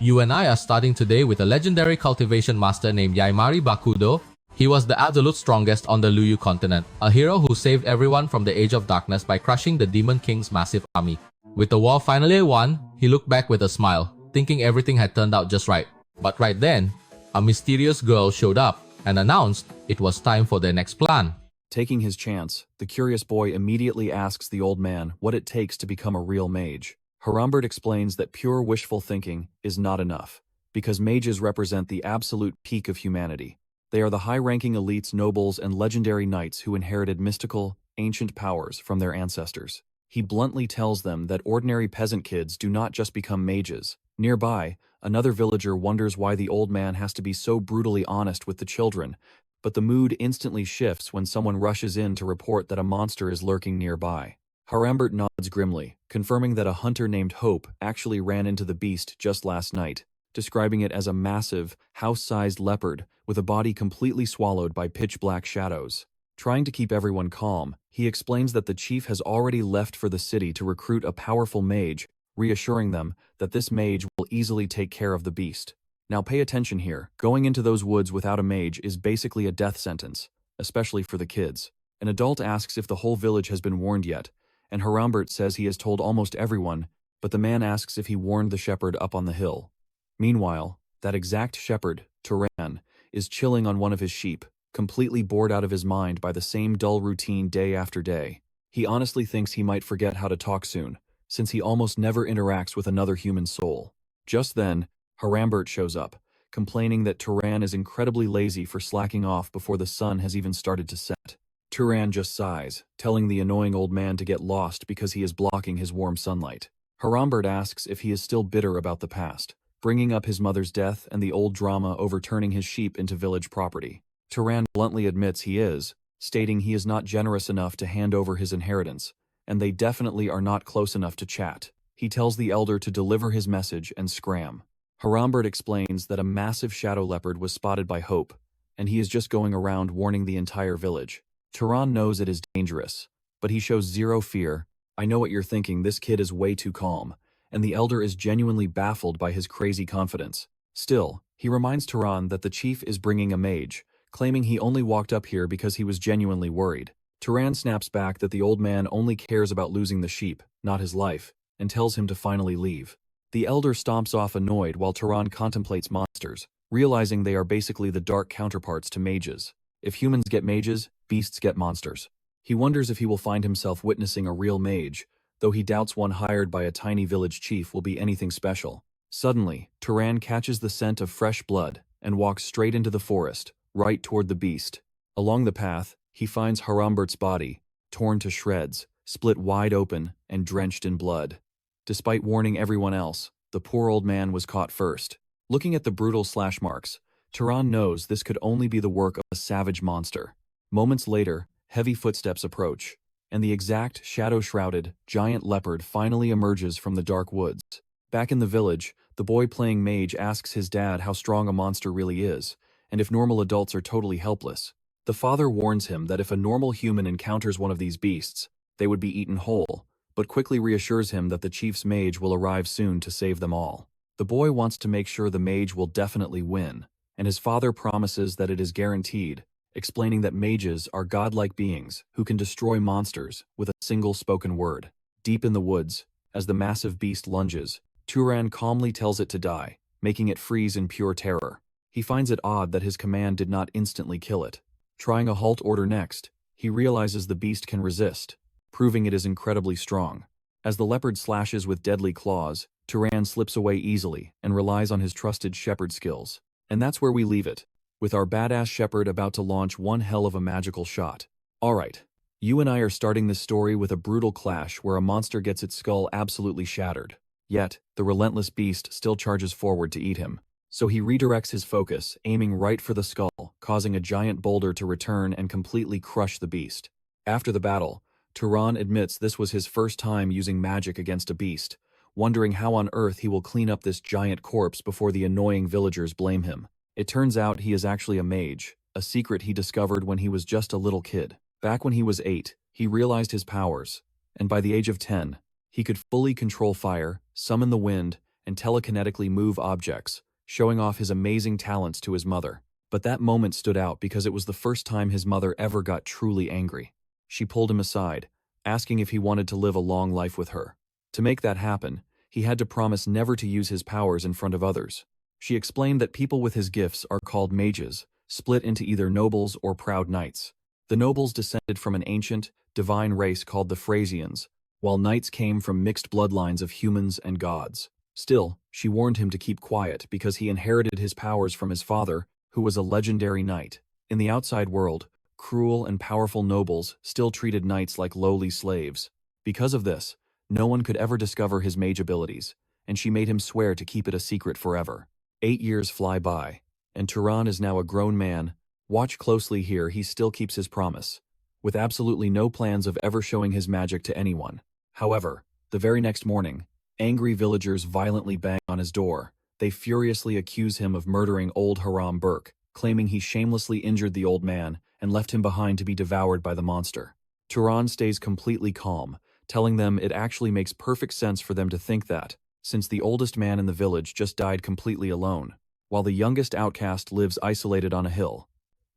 You and I are starting today with a legendary cultivation master named Yaimari Bakudo. He was the absolute strongest on the Luyu continent, a hero who saved everyone from the Age of Darkness by crushing the Demon King's massive army. With the war finally won, he looked back with a smile, thinking everything had turned out just right. But right then, a mysterious girl showed up and announced it was time for their next plan. Taking his chance, the curious boy immediately asks the old man what it takes to become a real mage. Harambert explains that pure wishful thinking is not enough, because mages represent the absolute peak of humanity. They are the high-ranking elites, nobles, and legendary knights who inherited mystical, ancient powers from their ancestors. He bluntly tells them that ordinary peasant kids do not just become mages. Nearby, another villager wonders why the old man has to be so brutally honest with the children, but the mood instantly shifts when someone rushes in to report that a monster is lurking nearby. Harambert nods grimly, confirming that a hunter named Hope actually ran into the beast just last night, describing it as a massive, house-sized leopard with a body completely swallowed by pitch-black shadows. Trying to keep everyone calm, he explains that the chief has already left for the city to recruit a powerful mage, reassuring them that this mage will easily take care of the beast. Now pay attention here, going into those woods without a mage is basically a death sentence, especially for the kids. An adult asks if the whole village has been warned yet, and Harambert says he has told almost everyone, but the man asks if he warned the shepherd up on the hill. Meanwhile, that exact shepherd, Turan, is chilling on one of his sheep, completely bored out of his mind by the same dull routine day after day. He honestly thinks he might forget how to talk soon, since he almost never interacts with another human soul. Just then, Harambert shows up, complaining that Turan is incredibly lazy for slacking off before the sun has even started to set. Turan just sighs, telling the annoying old man to get lost because he is blocking his warm sunlight. Harambert asks if he is still bitter about the past, bringing up his mother's death and the old drama overturning his sheep into village property. Turan bluntly admits he is, stating he is not generous enough to hand over his inheritance, and they definitely are not close enough to chat. He tells the elder to deliver his message and scram. Harambert explains that a massive shadow leopard was spotted by Hope, and he is just going around warning the entire village. Turan knows it is dangerous, but he shows zero fear. I know what you're thinking, this kid is way too calm, and the elder is genuinely baffled by his crazy confidence. Still, he reminds Turan that the chief is bringing a mage, claiming he only walked up here because he was genuinely worried. Turan snaps back that the old man only cares about losing the sheep, not his life, and tells him to finally leave. The elder stomps off annoyed while Turan contemplates monsters, realizing they are basically the dark counterparts to mages. If humans get mages, beasts get monsters. He wonders if he will find himself witnessing a real mage, though he doubts one hired by a tiny village chief will be anything special. Suddenly, Turan catches the scent of fresh blood and walks straight into the forest, right toward the beast. Along the path, he finds Harambert's body, torn to shreds, split wide open, and drenched in blood. Despite warning everyone else, the poor old man was caught first. Looking at the brutal slash marks, Turan knows this could only be the work of a savage monster. Moments later, heavy footsteps approach, and the exact shadow-shrouded, giant leopard finally emerges from the dark woods. Back in the village, the boy playing mage asks his dad how strong a monster really is, and if normal adults are totally helpless. The father warns him that if a normal human encounters one of these beasts, they would be eaten whole, but quickly reassures him that the chief's mage will arrive soon to save them all. The boy wants to make sure the mage will definitely win, and his father promises that it is guaranteed, explaining that mages are godlike beings who can destroy monsters with a single spoken word. Deep in the woods, as the massive beast lunges, Turan calmly tells it to die, making it freeze in pure terror. He finds it odd that his command did not instantly kill it. Trying a halt order next, he realizes the beast can resist, proving it is incredibly strong. As the leopard slashes with deadly claws, Turan slips away easily and relies on his trusted shepherd skills. And that's where we leave it, with our badass shepherd about to launch one hell of a magical shot. Alright, you and I are starting this story with a brutal clash where a monster gets its skull absolutely shattered. Yet, the relentless beast still charges forward to eat him. So he redirects his focus, aiming right for the skull, causing a giant boulder to return and completely crush the beast. After the battle, Turan admits this was his first time using magic against a beast, wondering how on earth he will clean up this giant corpse before the annoying villagers blame him. It turns out he is actually a mage, a secret he discovered when he was just a little kid. Back when he was 8, he realized his powers, and by the age of 10, he could fully control fire, summon the wind, and telekinetically move objects, showing off his amazing talents to his mother. But that moment stood out because it was the first time his mother ever got truly angry. She pulled him aside, asking if he wanted to live a long life with her. To make that happen, he had to promise never to use his powers in front of others. She explained that people with his gifts are called mages, split into either nobles or proud knights. The nobles descended from an ancient, divine race called the Frasians, while knights came from mixed bloodlines of humans and gods. Still, she warned him to keep quiet because he inherited his powers from his father, who was a legendary knight. In the outside world, cruel and powerful nobles still treated knights like lowly slaves. Because of this, no one could ever discover his mage abilities, and she made him swear to keep it a secret forever. 8 years fly by, and Turan is now a grown man. Watch closely here, he still keeps his promise, with absolutely no plans of ever showing his magic to anyone. However, the very next morning, angry villagers violently bang on his door. They furiously accuse him of murdering old Haram Burke, claiming he shamelessly injured the old man and left him behind to be devoured by the monster. Turan stays completely calm, telling them it actually makes perfect sense for them to think that, since the oldest man in the village just died completely alone, while the youngest outcast lives isolated on a hill.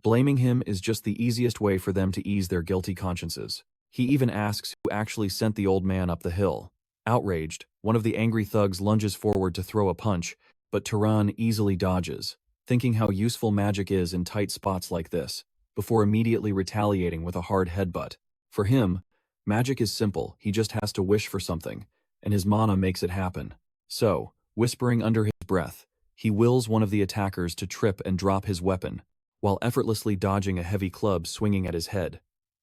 Blaming him is just the easiest way for them to ease their guilty consciences. He even asks who actually sent the old man up the hill. Outraged, one of the angry thugs lunges forward to throw a punch, but Turan easily dodges, thinking how useful magic is in tight spots like this, before immediately retaliating with a hard headbutt. For him, magic is simple, he just has to wish for something, and his mana makes it happen. So, whispering under his breath, he wills one of the attackers to trip and drop his weapon, while effortlessly dodging a heavy club swinging at his head.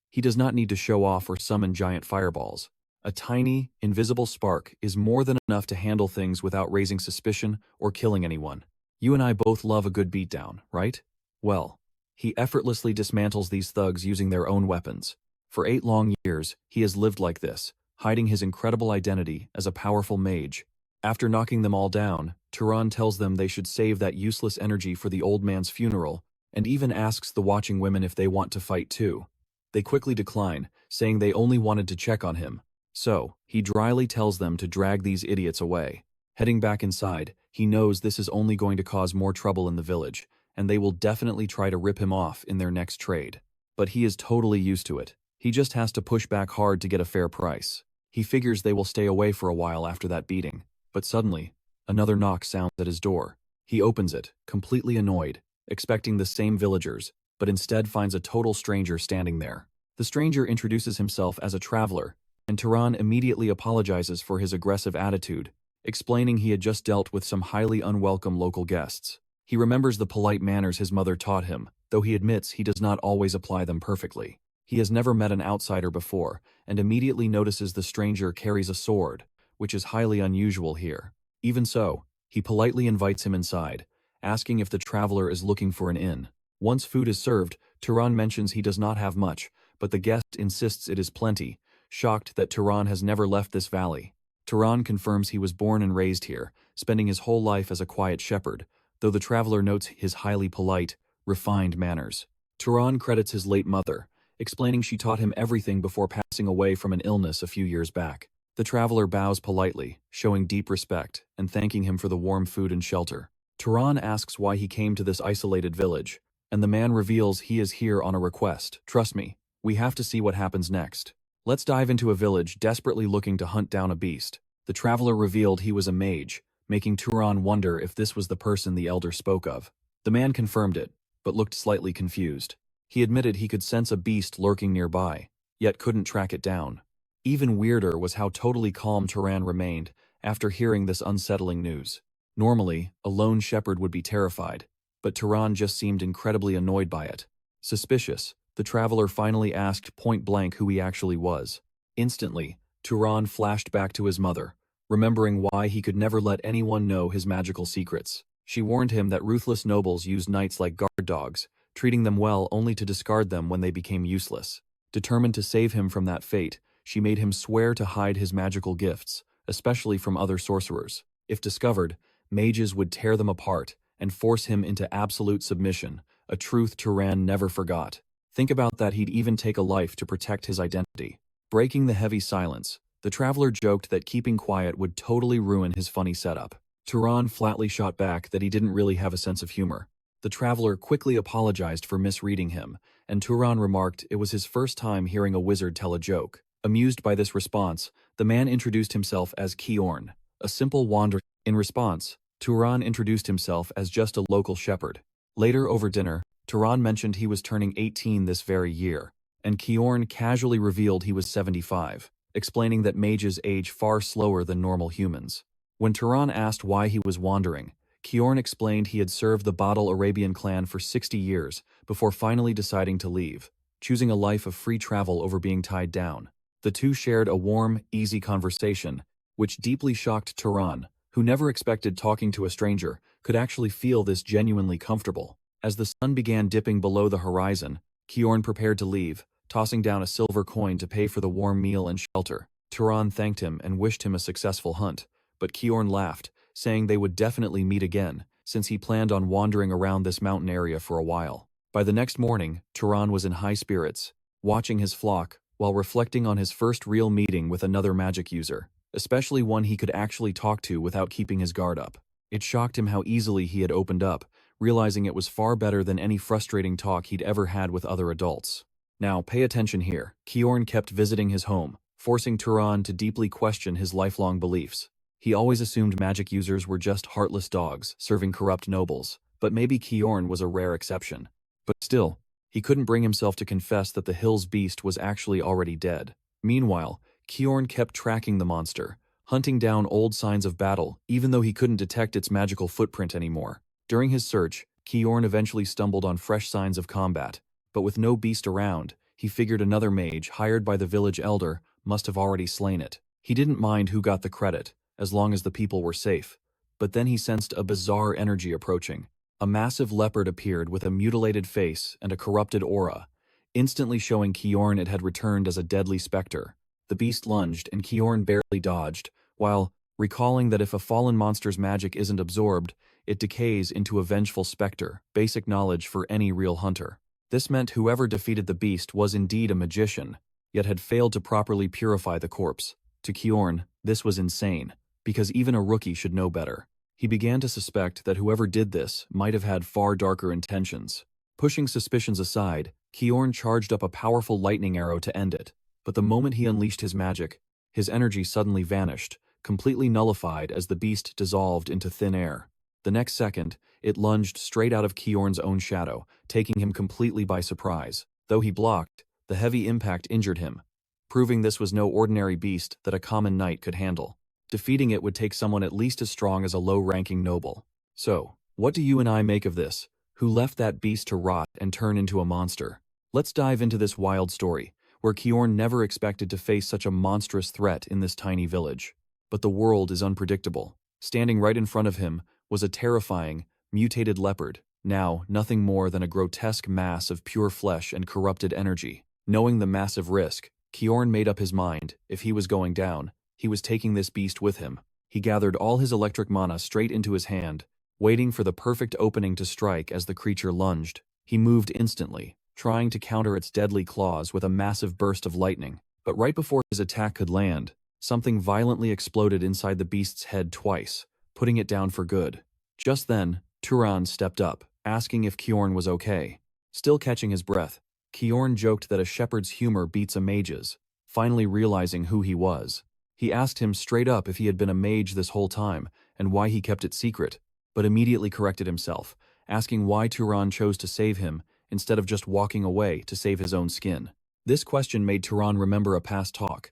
He does not need to show off or summon giant fireballs. A tiny, invisible spark is more than enough to handle things without raising suspicion or killing anyone. You and I both love a good beatdown, right? Well, he effortlessly dismantles these thugs using their own weapons. For 8 long years, he has lived like this, hiding his incredible identity as a powerful mage. After knocking them all down, Turan tells them they should save that useless energy for the old man's funeral, and even asks the watching women if they want to fight too. They quickly decline, saying they only wanted to check on him. So, he dryly tells them to drag these idiots away. Heading back inside, he knows this is only going to cause more trouble in the village, and they will definitely try to rip him off in their next trade. But he is totally used to it. He just has to push back hard to get a fair price. He figures they will stay away for a while after that beating. But suddenly, another knock sounds at his door. He opens it, completely annoyed, expecting the same villagers, but instead finds a total stranger standing there. The stranger introduces himself as a traveler, and Turan immediately apologizes for his aggressive attitude, explaining he had just dealt with some highly unwelcome local guests. He remembers the polite manners his mother taught him, though he admits he does not always apply them perfectly. He has never met an outsider before, and immediately notices the stranger carries a sword, which is highly unusual here. Even so, he politely invites him inside, asking if the traveler is looking for an inn. Once food is served, Turan mentions he does not have much, but the guest insists it is plenty, shocked that Turan has never left this valley. Turan confirms he was born and raised here, spending his whole life as a quiet shepherd, though the traveler notes his highly polite, refined manners. Turan credits his late mother, explaining she taught him everything before passing away from an illness a few years back. The traveler bows politely, showing deep respect, and thanking him for the warm food and shelter. Turan asks why he came to this isolated village, and the man reveals he is here on a request. Trust me, we have to see what happens next. Let's dive into a village desperately looking to hunt down a beast. The traveler revealed he was a mage, making Turan wonder if this was the person the elder spoke of. The man confirmed it, but looked slightly confused. He admitted he could sense a beast lurking nearby, yet couldn't track it down. Even weirder was how totally calm Turan remained after hearing this unsettling news. Normally, a lone shepherd would be terrified, but Turan just seemed incredibly annoyed by it. Suspicious, the traveler finally asked point-blank who he actually was. Instantly, Turan flashed back to his mother, remembering why he could never let anyone know his magical secrets. She warned him that ruthless nobles used knights like guard dogs, treating them well only to discard them when they became useless. Determined to save him from that fate, she made him swear to hide his magical gifts, especially from other sorcerers. If discovered, mages would tear them apart and force him into absolute submission, a truth Turan never forgot. Think about that, he'd even take a life to protect his identity. Breaking the heavy silence, the traveler joked that keeping quiet would totally ruin his funny setup. Turan flatly shot back that he didn't really have a sense of humor. The traveler quickly apologized for misreading him, and Turan remarked it was his first time hearing a wizard tell a joke. Amused by this response, the man introduced himself as Kiorn, a simple wanderer. In response, Turan introduced himself as just a local shepherd. Later over dinner, Turan mentioned he was turning 18 this very year, and Kiorn casually revealed he was 75, explaining that mages age far slower than normal humans. When Turan asked why he was wandering, Kiorn explained he had served the Badal Arabian clan for 60 years before finally deciding to leave, choosing a life of free travel over being tied down. The two shared a warm, easy conversation, which deeply shocked Turan, who never expected talking to a stranger could actually feel this genuinely comfortable. As the sun began dipping below the horizon, Kiorn prepared to leave, tossing down a silver coin to pay for the warm meal and shelter. Turan thanked him and wished him a successful hunt, but Kiorn laughed, saying they would definitely meet again, since he planned on wandering around this mountain area for a while. By the next morning, Turan was in high spirits, watching his flock, while reflecting on his first real meeting with another magic user, especially one he could actually talk to without keeping his guard up. It shocked him how easily he had opened up, realizing it was far better than any frustrating talk he'd ever had with other adults. Now, pay attention here. Kiorn kept visiting his home, forcing Turan to deeply question his lifelong beliefs. He always assumed magic users were just heartless dogs serving corrupt nobles, but maybe Kiorn was a rare exception. But still, he couldn't bring himself to confess that the hill's beast was actually already dead. Meanwhile, Kiorn kept tracking the monster, hunting down old signs of battle, even though he couldn't detect its magical footprint anymore. During his search, Kiorn eventually stumbled on fresh signs of combat, but with no beast around, he figured another mage hired by the village elder must have already slain it. He didn't mind who got the credit, as long as the people were safe. But then he sensed a bizarre energy approaching. A massive leopard appeared with a mutilated face and a corrupted aura, instantly showing Kiorn it had returned as a deadly specter. The beast lunged and Kiorn barely dodged, while, recalling that if a fallen monster's magic isn't absorbed, it decays into a vengeful specter, basic knowledge for any real hunter. This meant whoever defeated the beast was indeed a magician, yet had failed to properly purify the corpse. To Kiorn, this was insane, because even a rookie should know better. He began to suspect that whoever did this might have had far darker intentions. Pushing suspicions aside, Kiorn charged up a powerful lightning arrow to end it, but the moment he unleashed his magic, his energy suddenly vanished, completely nullified as the beast dissolved into thin air. The next second, it lunged straight out of Kiorn's own shadow, taking him completely by surprise. Though he blocked, the heavy impact injured him, proving this was no ordinary beast that a common knight could handle. Defeating it would take someone at least as strong as a low-ranking noble. So, what do you and I make of this? Who left that beast to rot and turn into a monster? Let's dive into this wild story, where Kiorn never expected to face such a monstrous threat in this tiny village. But the world is unpredictable. Standing right in front of him was a terrifying, mutated leopard, now nothing more than a grotesque mass of pure flesh and corrupted energy. Knowing the massive risk, Kiorn made up his mind, if he was going down, he was taking this beast with him. He gathered all his electric mana straight into his hand, waiting for the perfect opening to strike as the creature lunged. He moved instantly, trying to counter its deadly claws with a massive burst of lightning. But right before his attack could land, something violently exploded inside the beast's head twice, putting it down for good. Just then, Turan stepped up, asking if Kiorn was okay. Still catching his breath, Kiorn joked that a shepherd's humor beats a mage's, finally realizing who he was. He asked him straight up if he had been a mage this whole time and why he kept it secret, but immediately corrected himself, asking why Turan chose to save him instead of just walking away to save his own skin. This question made Turan remember a past talk,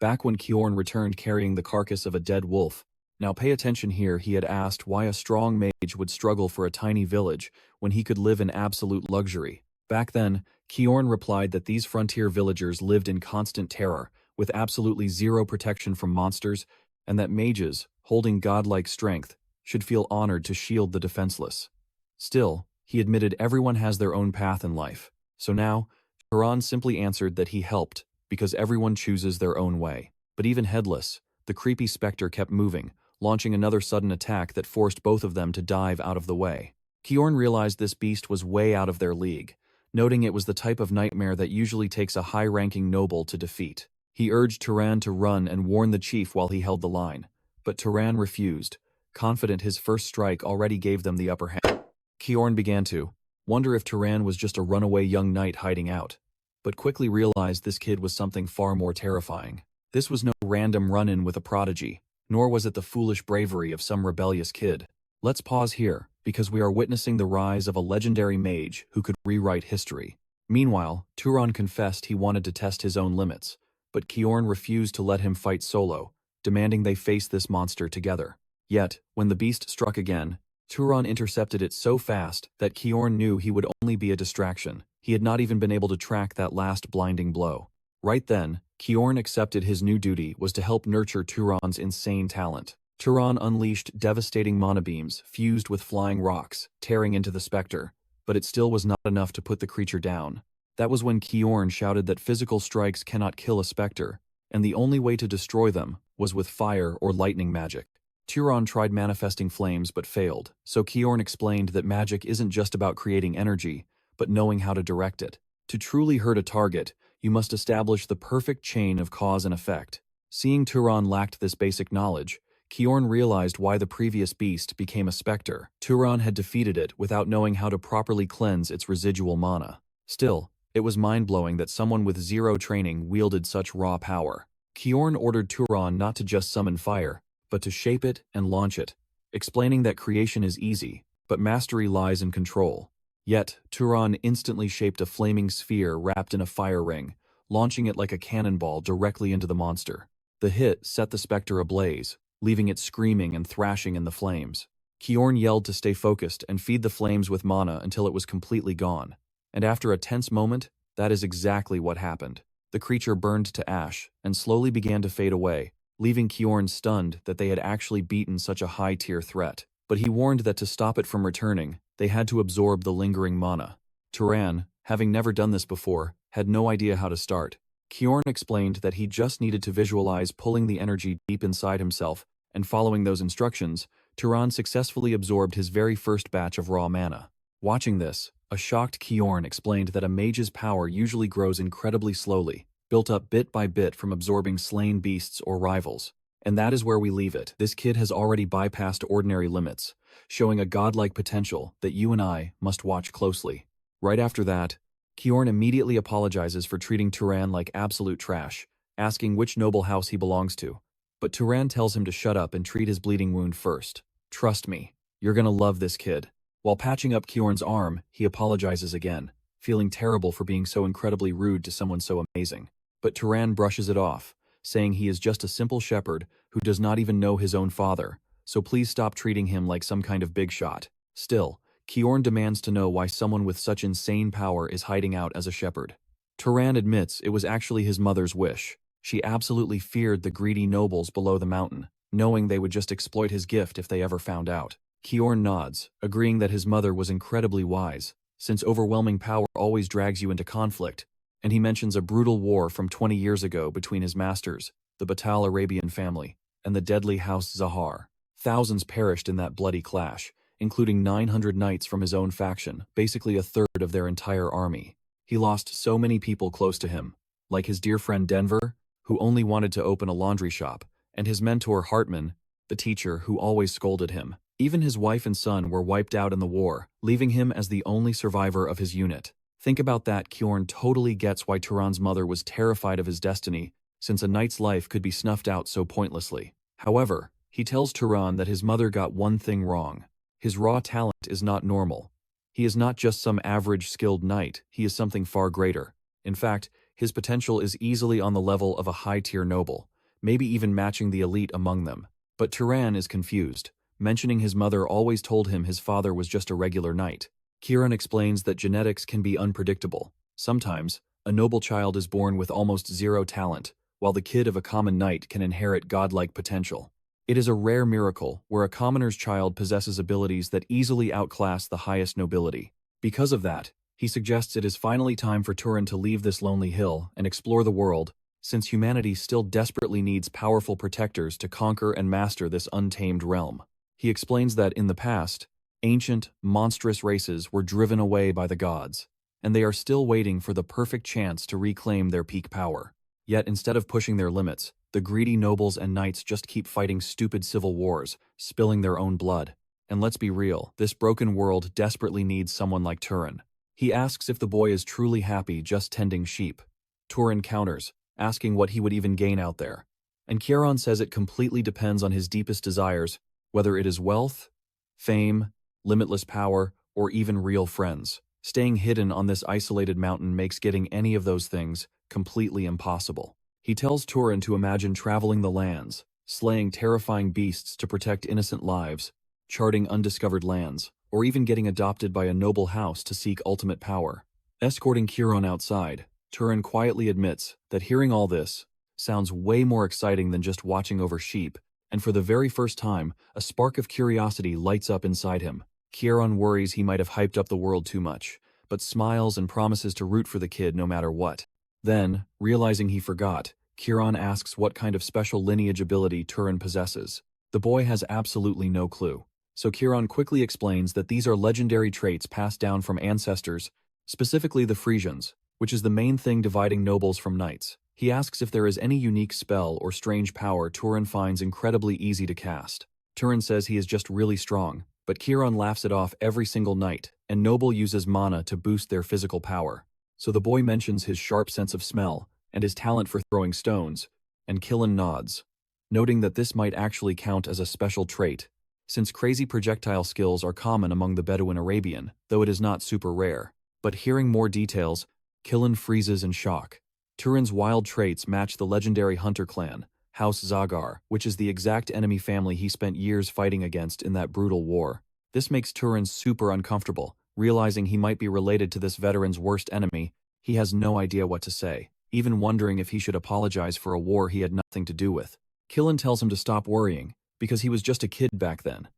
back when Kiorn returned carrying the carcass of a dead wolf. Now pay attention here, he had asked why a strong mage would struggle for a tiny village when he could live in absolute luxury. Back then, Kiorn replied that these frontier villagers lived in constant terror, with absolutely zero protection from monsters, and that mages, holding godlike strength, should feel honored to shield the defenseless. Still, he admitted everyone has their own path in life, so now, Turan simply answered that he helped, because everyone chooses their own way. But even headless, the creepy specter kept moving, launching another sudden attack that forced both of them to dive out of the way. Kiorn realized this beast was way out of their league, noting it was the type of nightmare that usually takes a high-ranking noble to defeat. He urged Turan to run and warn the chief while he held the line, but Turan refused, confident his first strike already gave them the upper hand. Kiorn began to wonder if Turan was just a runaway young knight hiding out, but quickly realized this kid was something far more terrifying. This was no random run-in with a prodigy, nor was it the foolish bravery of some rebellious kid. Let's pause here, because we are witnessing the rise of a legendary mage who could rewrite history. Meanwhile, Turan confessed he wanted to test his own limits, but Kiorn refused to let him fight solo, demanding they face this monster together. Yet, when the beast struck again, Turan intercepted it so fast that Kiorn knew he would only be a distraction. He had not even been able to track that last blinding blow. Right then, Kiorn accepted his new duty was to help nurture Turan's insane talent. Turan unleashed devastating mana beams fused with flying rocks, tearing into the specter, but it still was not enough to put the creature down. That was when Kiorn shouted that physical strikes cannot kill a specter, and the only way to destroy them was with fire or lightning magic. Turan tried manifesting flames but failed, so Kiorn explained that magic isn't just about creating energy, but knowing how to direct it. To truly hurt a target, you must establish the perfect chain of cause and effect. Seeing Turan lacked this basic knowledge, Kiorn realized why the previous beast became a specter. Turan had defeated it without knowing how to properly cleanse its residual mana. Still, it was mind-blowing that someone with zero training wielded such raw power. Kiorn ordered Turan not to just summon fire, but to shape it and launch it, explaining that creation is easy, but mastery lies in control. Yet, Turan instantly shaped a flaming sphere wrapped in a fire ring, launching it like a cannonball directly into the monster. The hit set the specter ablaze, leaving it screaming and thrashing in the flames. Kiorn yelled to stay focused and feed the flames with mana until it was completely gone. And after a tense moment, that is exactly what happened. The creature burned to ash and slowly began to fade away, leaving Kiorn stunned that they had actually beaten such a high-tier threat. But he warned that to stop it from returning, they had to absorb the lingering mana. Turan, having never done this before, had no idea how to start. Kiorn explained that he just needed to visualize pulling the energy deep inside himself, and following those instructions, Turan successfully absorbed his very first batch of raw mana. Watching this, a shocked Kiorn explained that a mage's power usually grows incredibly slowly, built up bit by bit from absorbing slain beasts or rivals. And that is where we leave it. This kid has already bypassed ordinary limits, showing a godlike potential that you and I must watch closely. Right after that, Kiorn immediately apologizes for treating Turan like absolute trash, asking which noble house he belongs to. But Turan tells him to shut up and treat his bleeding wound first. Trust me, you're gonna love this kid. While patching up Kiorn's arm, he apologizes again, feeling terrible for being so incredibly rude to someone so amazing. But Turan brushes it off, saying he is just a simple shepherd who does not even know his own father, so please stop treating him like some kind of big shot. Still, Kiorn demands to know why someone with such insane power is hiding out as a shepherd. Turan admits it was actually his mother's wish. She absolutely feared the greedy nobles below the mountain, knowing they would just exploit his gift if they ever found out. Kiorn nods, agreeing that his mother was incredibly wise, since overwhelming power always drags you into conflict, and he mentions a brutal war from 20 years ago between his masters, the Batal Arabian family, and the deadly House Zahar. Thousands perished in that bloody clash, including 900 knights from his own faction, basically a third of their entire army. He lost so many people close to him, like his dear friend Denver, who only wanted to open a laundry shop, and his mentor Hartman, the teacher who always scolded him. Even his wife and son were wiped out in the war, leaving him as the only survivor of his unit. Think about that. Kiorn totally gets why Turan's mother was terrified of his destiny, since a knight's life could be snuffed out so pointlessly. However, he tells Turan that his mother got one thing wrong. His raw talent is not normal. He is not just some average skilled knight, he is something far greater. In fact, his potential is easily on the level of a high-tier noble, maybe even matching the elite among them. But Turan is confused, mentioning his mother always told him his father was just a regular knight. Kiorn explains that genetics can be unpredictable. Sometimes, a noble child is born with almost zero talent, while the kid of a common knight can inherit godlike potential. It is a rare miracle where a commoner's child possesses abilities that easily outclass the highest nobility. Because of that, he suggests it is finally time for Turan to leave this lonely hill and explore the world, since humanity still desperately needs powerful protectors to conquer and master this untamed realm. He explains that in the past, ancient, monstrous races were driven away by the gods, and they are still waiting for the perfect chance to reclaim their peak power. Yet instead of pushing their limits, The greedy nobles and knights just keep fighting stupid civil wars, spilling their own blood. And let's be real, this broken world desperately needs someone like Turin. He asks if the boy is truly happy just tending sheep. Turin counters, asking what he would even gain out there. And Kieran says it completely depends on his deepest desires, whether it is wealth, fame, limitless power, or even real friends. Staying hidden on this isolated mountain makes getting any of those things completely impossible. He tells Turin to imagine traveling the lands, slaying terrifying beasts to protect innocent lives, charting undiscovered lands, or even getting adopted by a noble house to seek ultimate power. Escorting Kieran outside, Turin quietly admits that hearing all this sounds way more exciting than just watching over sheep, and for the very first time, a spark of curiosity lights up inside him. Kieran worries he might have hyped up the world too much, but smiles and promises to root for the kid no matter what. Then, realizing he forgot, Kieran asks what kind of special lineage ability Turin possesses. The boy has absolutely no clue. So Kieran quickly explains that these are legendary traits passed down from ancestors, specifically the Frisians, which is the main thing dividing nobles from knights. He asks if there is any unique spell or strange power Turin finds incredibly easy to cast. Turin says he is just really strong, but Kieran laughs it off every single night, and noble uses mana to boost their physical power. So the boy mentions his sharp sense of smell and his talent for throwing stones, and Kieran nods, noting that this might actually count as a special trait, since crazy projectile skills are common among the Bedouin Arabian, though it is not super rare. But hearing more details, Kieran freezes in shock. Turin's wild traits match the legendary hunter clan, House Zagar, which is the exact enemy family he spent years fighting against in that brutal war. This makes Turin super uncomfortable, realizing he might be related to this veteran's worst enemy. He has no idea what to say, even wondering if he should apologize for a war he had nothing to do with. Kieran tells him to stop worrying, because he was just a kid back then.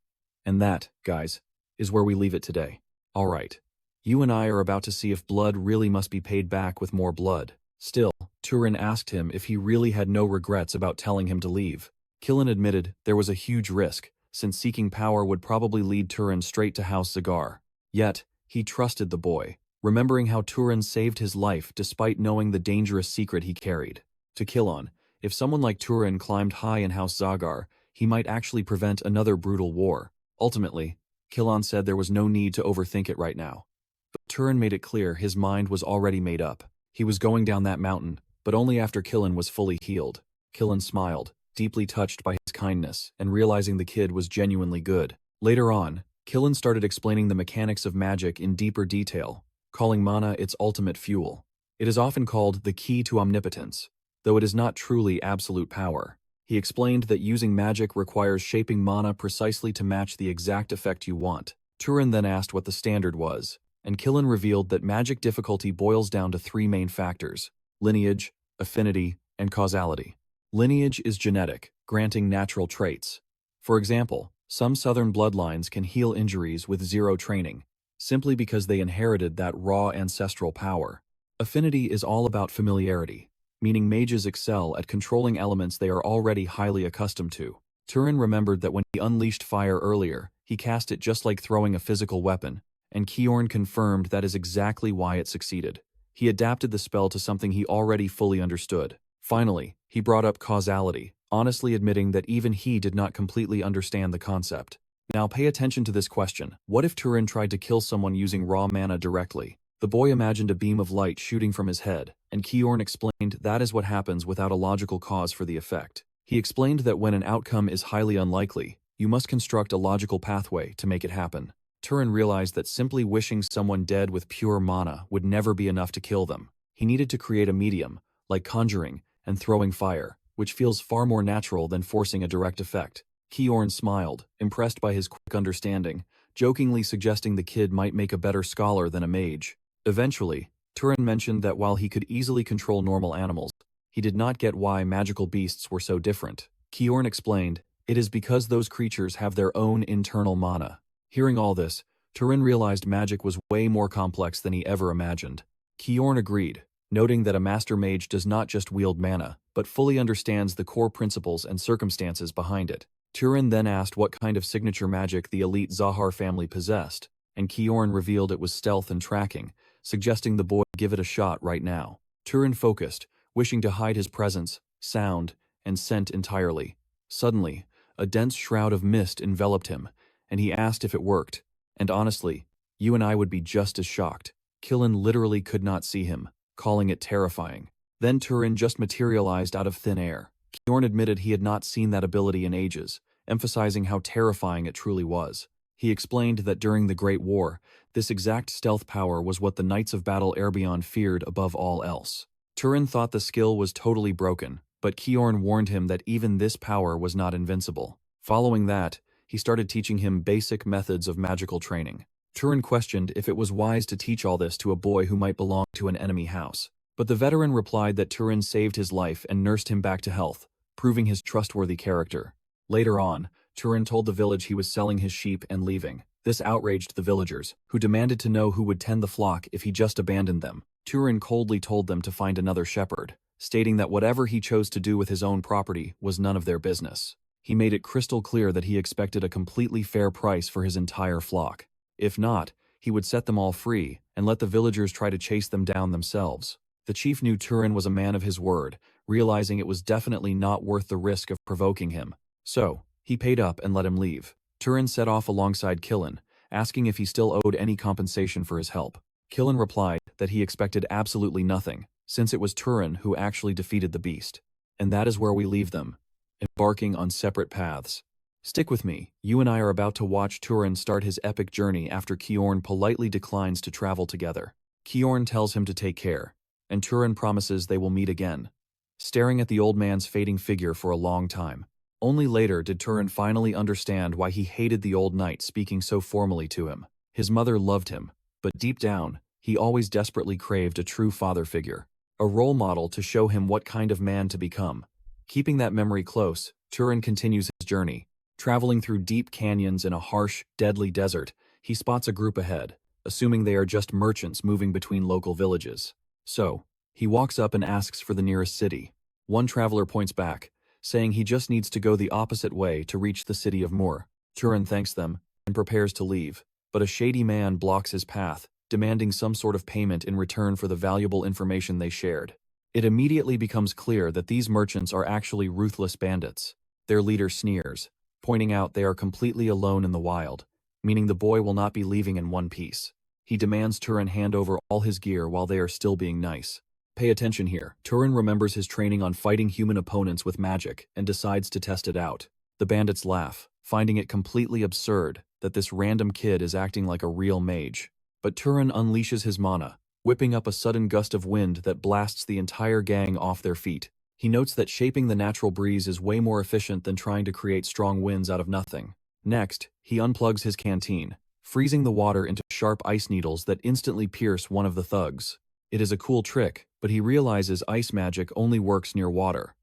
And that, guys, is where we leave it today. Alright. You and I are about to see if blood really must be paid back with more blood. Still, Turin asked him if he really had no regrets about telling him to leave. Kieran admitted there was a huge risk, since seeking power would probably lead Turin straight to House Zagar. Yet, he trusted the boy, remembering how Turin saved his life despite knowing the dangerous secret he carried. To Kieran, if someone like Turin climbed high in House Zagar, he might actually prevent another brutal war. Ultimately, Kieran said there was no need to overthink it right now. But Turin made it clear his mind was already made up. He was going down that mountain, but only after Kieran was fully healed. Kieran smiled, deeply touched by his kindness and realizing the kid was genuinely good. Later on, Kieran started explaining the mechanics of magic in deeper detail, calling mana its ultimate fuel. It is often called the key to omnipotence, though it is not truly absolute power. He explained that using magic requires shaping mana precisely to match the exact effect you want. Turin then asked what the standard was, and Kieran revealed that magic difficulty boils down to three main factors: lineage, affinity, and causality. Lineage is genetic, granting natural traits. For example, some southern bloodlines can heal injuries with zero training, simply because they inherited that raw ancestral power. Affinity is all about familiarity, meaning mages excel at controlling elements they are already highly accustomed to. Turin remembered that when he unleashed fire earlier, he cast it just like throwing a physical weapon, and Kieran confirmed that is exactly why it succeeded. He adapted the spell to something he already fully understood. Finally, he brought up causality, honestly admitting that even he did not completely understand the concept. Now pay attention to this question. What if Turin tried to kill someone using raw mana directly? The boy imagined a beam of light shooting from his head, and Kieran explained that is what happens without a logical cause for the effect. He explained that when an outcome is highly unlikely, you must construct a logical pathway to make it happen. Turin realized that simply wishing someone dead with pure mana would never be enough to kill them. He needed to create a medium, like conjuring and throwing fire, which feels far more natural than forcing a direct effect. Kieran smiled, impressed by his quick understanding, jokingly suggesting the kid might make a better scholar than a mage. Eventually, Turin mentioned that while he could easily control normal animals, he did not get why magical beasts were so different. Kieran explained, it is because those creatures have their own internal mana. Hearing all this, Turin realized magic was way more complex than he ever imagined. Kieran agreed, noting that a master mage does not just wield mana, but fully understands the core principles and circumstances behind it. Turin then asked what kind of signature magic the elite Zahar family possessed, and Kieran revealed it was stealth and tracking, suggesting the boy give it a shot right now. Turin focused, wishing to hide his presence, sound, and scent entirely. Suddenly, a dense shroud of mist enveloped him, and he asked if it worked. And honestly, you and I would be just as shocked. Killen literally could not see him, calling it terrifying. Then Turin just materialized out of thin air. Kjorn admitted he had not seen that ability in ages, emphasizing how terrifying it truly was. He explained that during the Great War, this exact stealth power was what the Knights of Battle Erbjorn feared above all else. Turin thought the skill was totally broken, but Kjorn warned him that even this power was not invincible. Following that, he started teaching him basic methods of magical training. Turin questioned if it was wise to teach all this to a boy who might belong to an enemy house. But the veteran replied that Turin saved his life and nursed him back to health, proving his trustworthy character. Later on, Turin told the village he was selling his sheep and leaving. This outraged the villagers, who demanded to know who would tend the flock if he just abandoned them. Turin coldly told them to find another shepherd, stating that whatever he chose to do with his own property was none of their business. He made it crystal clear that he expected a completely fair price for his entire flock. If not, he would set them all free and let the villagers try to chase them down themselves. The chief knew Turin was a man of his word, realizing it was definitely not worth the risk of provoking him. So, he paid up and let him leave. Turin set off alongside Killen, asking if he still owed any compensation for his help. Killen replied that he expected absolutely nothing, since it was Turin who actually defeated the beast. And that is where we leave them, embarking on separate paths. Stick with me, you and I are about to watch Turin start his epic journey after Kjorn politely declines to travel together. Kjorn tells him to take care, and Turin promises they will meet again, staring at the old man's fading figure for a long time. Only later did Turin finally understand why he hated the old knight speaking so formally to him. His mother loved him, but deep down, he always desperately craved a true father figure, a role model to show him what kind of man to become. Keeping that memory close, Turin continues his journey. Traveling through deep canyons in a harsh, deadly desert, he spots a group ahead, assuming they are just merchants moving between local villages. So, he walks up and asks for the nearest city. One traveler points back, saying he just needs to go the opposite way to reach the city of Mur. Turin thanks them and prepares to leave, but a shady man blocks his path, demanding some sort of payment in return for the valuable information they shared. It immediately becomes clear that these merchants are actually ruthless bandits. Their leader sneers, pointing out they are completely alone in the wild, meaning the boy will not be leaving in one piece. He demands Turin hand over all his gear while they are still being nice. Pay attention here. Turin remembers his training on fighting human opponents with magic and decides to test it out. The bandits laugh, finding it completely absurd that this random kid is acting like a real mage. But Turin unleashes his mana, whipping up a sudden gust of wind that blasts the entire gang off their feet. He notes that shaping the natural breeze is way more efficient than trying to create strong winds out of nothing. Next, he unplugs his canteen, freezing the water into sharp ice needles that instantly pierce one of the thugs. It is a cool trick, but he realizes ice magic only works near water.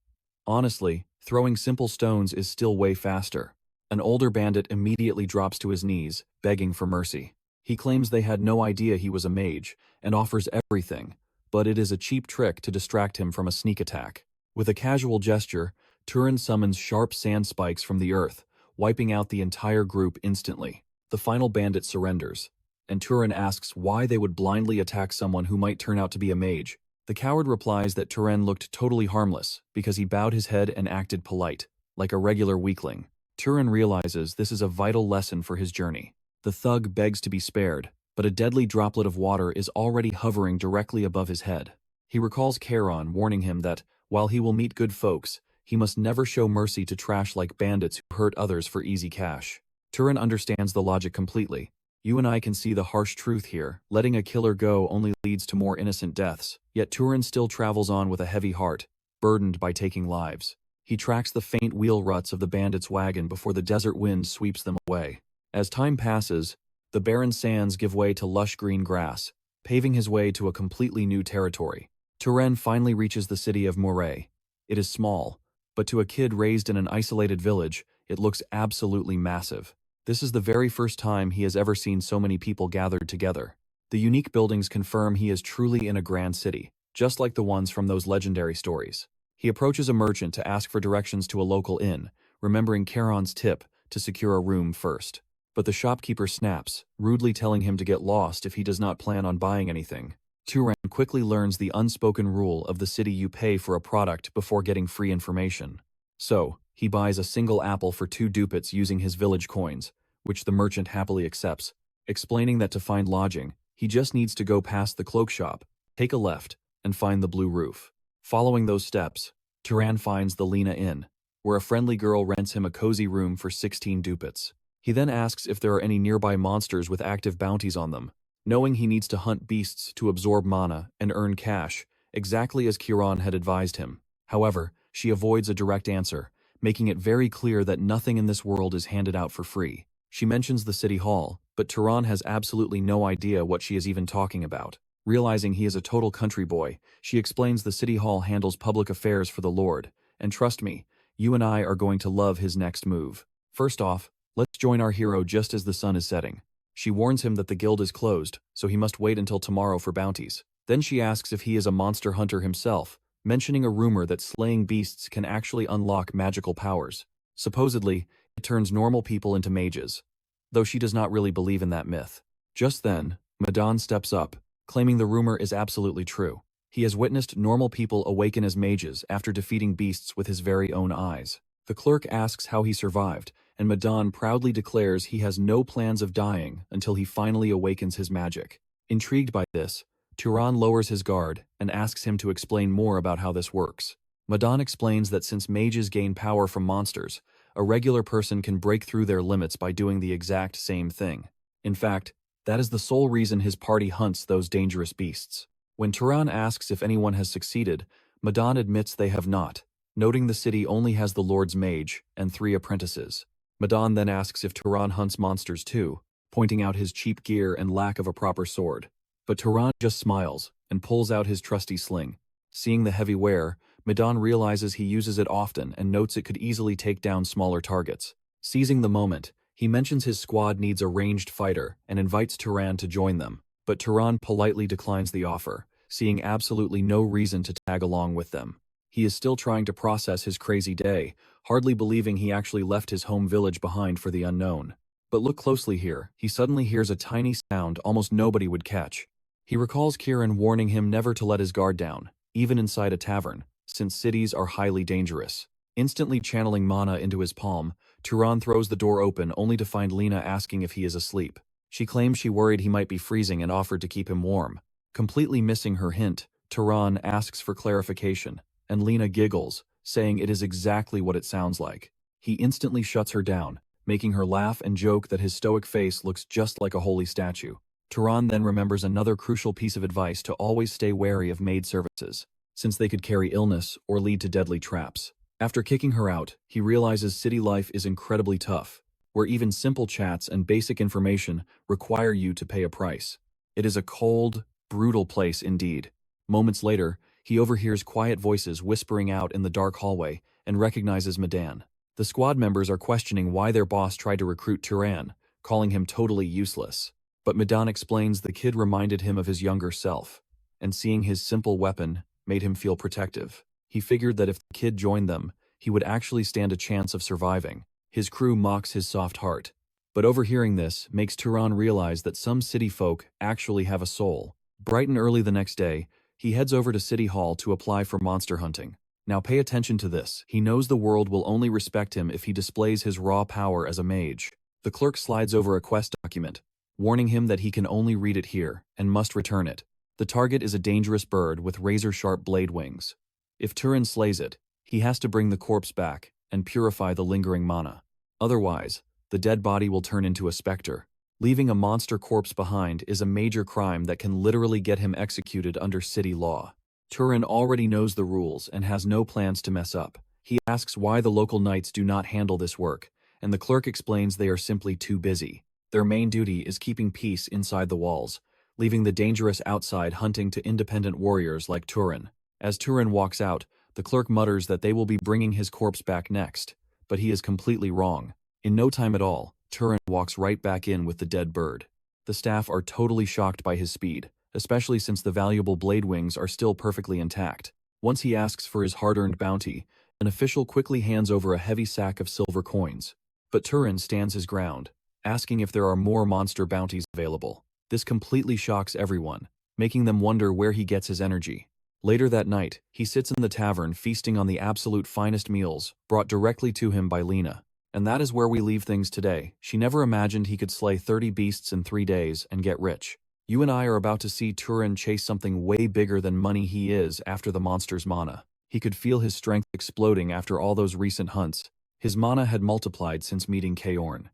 Honestly, throwing simple stones is still way faster. An older bandit immediately drops to his knees, begging for mercy. He claims they had no idea he was a mage, and offers everything, but it is a cheap trick to distract him from a sneak attack. With a casual gesture, Turin summons sharp sand spikes from the earth, wiping out the entire group instantly. The final bandit surrenders, and Turin asks why they would blindly attack someone who might turn out to be a mage. The coward replies that Turin looked totally harmless because he bowed his head and acted polite, like a regular weakling. Turin realizes this is a vital lesson for his journey. The thug begs to be spared, but a deadly droplet of water is already hovering directly above his head. He recalls Charon warning him that, while he will meet good folks, he must never show mercy to trash like bandits who hurt others for easy cash. Turin understands the logic completely. You and I can see the harsh truth here. Letting a killer go only leads to more innocent deaths. Yet Turin still travels on with a heavy heart, burdened by taking lives. He tracks the faint wheel ruts of the bandits' wagon before the desert wind sweeps them away. As time passes, the barren sands give way to lush green grass, paving his way to a completely new territory. Turin finally reaches the city of Mure. It is small, but to a kid raised in an isolated village, it looks absolutely massive. This is the very first time he has ever seen so many people gathered together. The unique buildings confirm he is truly in a grand city, just like the ones from those legendary stories. He approaches a merchant to ask for directions to a local inn, remembering Charon's tip to secure a room first. But the shopkeeper snaps, rudely telling him to get lost if he does not plan on buying anything. Turin quickly learns the unspoken rule of the city: you pay for a product before getting free information. So, he buys a single apple for 2 ducats using his village coins, which the merchant happily accepts, explaining that to find lodging, he just needs to go past the cloak shop, take a left, and find the blue roof. Following those steps, Turan finds the Lena Inn, where a friendly girl rents him a cozy room for 16 ducats. He then asks if there are any nearby monsters with active bounties on them, knowing he needs to hunt beasts to absorb mana and earn cash, exactly as Kiran had advised him. However, she avoids a direct answer, making it very clear that nothing in this world is handed out for free. She mentions the city hall, but Turan has absolutely no idea what she is even talking about. Realizing he is a total country boy, she explains the city hall handles public affairs for the Lord, and trust me, you and I are going to love his next move. First off, let's join our hero just as the sun is setting. She warns him that the guild is closed, so he must wait until tomorrow for bounties. Then she asks if he is a monster hunter himself, mentioning a rumor that slaying beasts can actually unlock magical powers. Supposedly, it turns normal people into mages, though she does not really believe in that myth. Just then, Madan steps up, claiming the rumor is absolutely true. He has witnessed normal people awaken as mages after defeating beasts with his very own eyes. The clerk asks how he survived, and Madan proudly declares he has no plans of dying until he finally awakens his magic. Intrigued by this, Turan lowers his guard and asks him to explain more about how this works. Madan explains that since mages gain power from monsters, a regular person can break through their limits by doing the exact same thing. In fact, that is the sole reason his party hunts those dangerous beasts. When Turan asks if anyone has succeeded, Madan admits they have not, noting the city only has the Lord's Mage and 3 apprentices. Madan then asks if Turan hunts monsters too, pointing out his cheap gear and lack of a proper sword. But Turan just smiles and pulls out his trusty sling. Seeing the heavy wear, Madan realizes he uses it often and notes it could easily take down smaller targets. Seizing the moment, he mentions his squad needs a ranged fighter and invites Turan to join them, but Turan politely declines the offer, seeing absolutely no reason to tag along with them. He is still trying to process his crazy day, hardly believing he actually left his home village behind for the unknown. But look closely here, he suddenly hears a tiny sound almost nobody would catch. He recalls Kiran warning him never to let his guard down, even inside a tavern, since cities are highly dangerous. Instantly channeling mana into his palm, Turan throws the door open only to find Lena asking if he is asleep. She claims she worried he might be freezing and offered to keep him warm. Completely missing her hint, Turan asks for clarification, and Lena giggles, saying it is exactly what it sounds like. He instantly shuts her down, making her laugh and joke that his stoic face looks just like a holy statue. Turan then remembers another crucial piece of advice to always stay wary of maid services, since they could carry illness or lead to deadly traps. After kicking her out, he realizes city life is incredibly tough, where even simple chats and basic information require you to pay a price. It is a cold, brutal place indeed. Moments later, he overhears quiet voices whispering out in the dark hallway and recognizes Madan. The squad members are questioning why their boss tried to recruit Turan, calling him totally useless. But Madan explains the kid reminded him of his younger self, and seeing his simple weapon made him feel protective. He figured that if the kid joined them, he would actually stand a chance of surviving. His crew mocks his soft heart. But overhearing this makes Turan realize that some city folk actually have a soul. Bright and early the next day, he heads over to City Hall to apply for monster hunting. Now pay attention to this. He knows the world will only respect him if he displays his raw power as a mage. The clerk slides over a quest document, warning him that he can only read it here and must return it. The target is a dangerous bird with razor-sharp blade wings. If Turan slays it, he has to bring the corpse back and purify the lingering mana. Otherwise, the dead body will turn into a specter. Leaving a monster corpse behind is a major crime that can literally get him executed under city law. Turan already knows the rules and has no plans to mess up. He asks why the local knights do not handle this work, and the clerk explains they are simply too busy. Their main duty is keeping peace inside the walls, leaving the dangerous outside hunting to independent warriors like Turan. As Turan walks out, the clerk mutters that they will be bringing his corpse back next, but he is completely wrong. In no time at all, Turan walks right back in with the dead bird. The staff are totally shocked by his speed, especially since the valuable blade wings are still perfectly intact. Once he asks for his hard-earned bounty, an official quickly hands over a heavy sack of silver coins. But Turan stands his ground, asking if there are more monster bounties available. This completely shocks everyone, making them wonder where he gets his energy. Later that night, he sits in the tavern feasting on the absolute finest meals, brought directly to him by Lena. And that is where we leave things today. She never imagined he could slay 30 beasts in 3 days and get rich. You and I are about to see Turin chase something way bigger than money he is after the monster's mana. He could feel his strength exploding after all those recent hunts. His mana had multiplied since meeting Kaorn.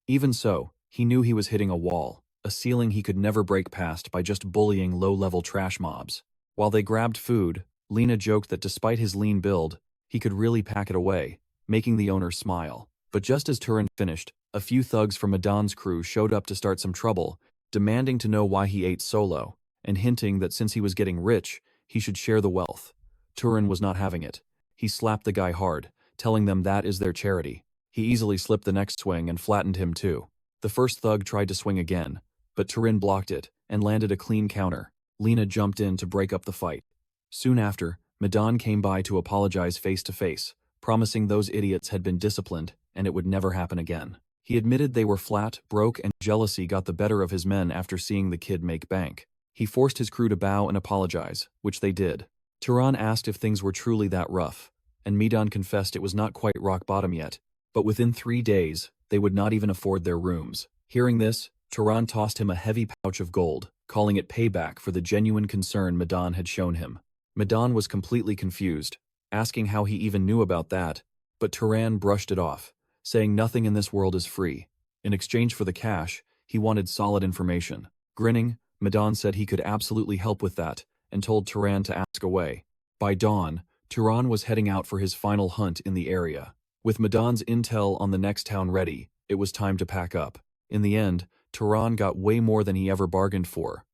Even so, he knew he was hitting a wall, a ceiling he could never break past by just bullying low-level trash mobs. While they grabbed food, Lena joked that despite his lean build, he could really pack it away, making the owner smile. But just as Turin finished, a few thugs from Madan's crew showed up to start some trouble, demanding to know why he ate solo, and hinting that since he was getting rich, he should share the wealth. Turin was not having it. He slapped the guy hard, telling them that is their charity. He easily slipped the next swing and flattened him too. The first thug tried to swing again, but Turin blocked it and landed a clean counter. Lena jumped in to break up the fight. Soon after, Madan came by to apologize face to face, promising those idiots had been disciplined and it would never happen again. He admitted they were flat, broke, and jealousy got the better of his men after seeing the kid make bank. He forced his crew to bow and apologize, which they did. Turan asked if things were truly that rough, and Medan confessed it was not quite rock bottom yet, but within 3 days, they would not even afford their rooms. Hearing this, Turan tossed him a heavy pouch of gold, calling it payback for the genuine concern Medan had shown him. Medan was completely confused, asking how he even knew about that, but Turan brushed it off, saying nothing in this world is free. In exchange for the cash, he wanted solid information. Grinning, Medan said he could absolutely help with that, and told Turan to ask away. By dawn, Turan was heading out for his final hunt in the area. With Medan's intel on the next town ready, it was time to pack up. In the end, Turan got way more than he ever bargained for.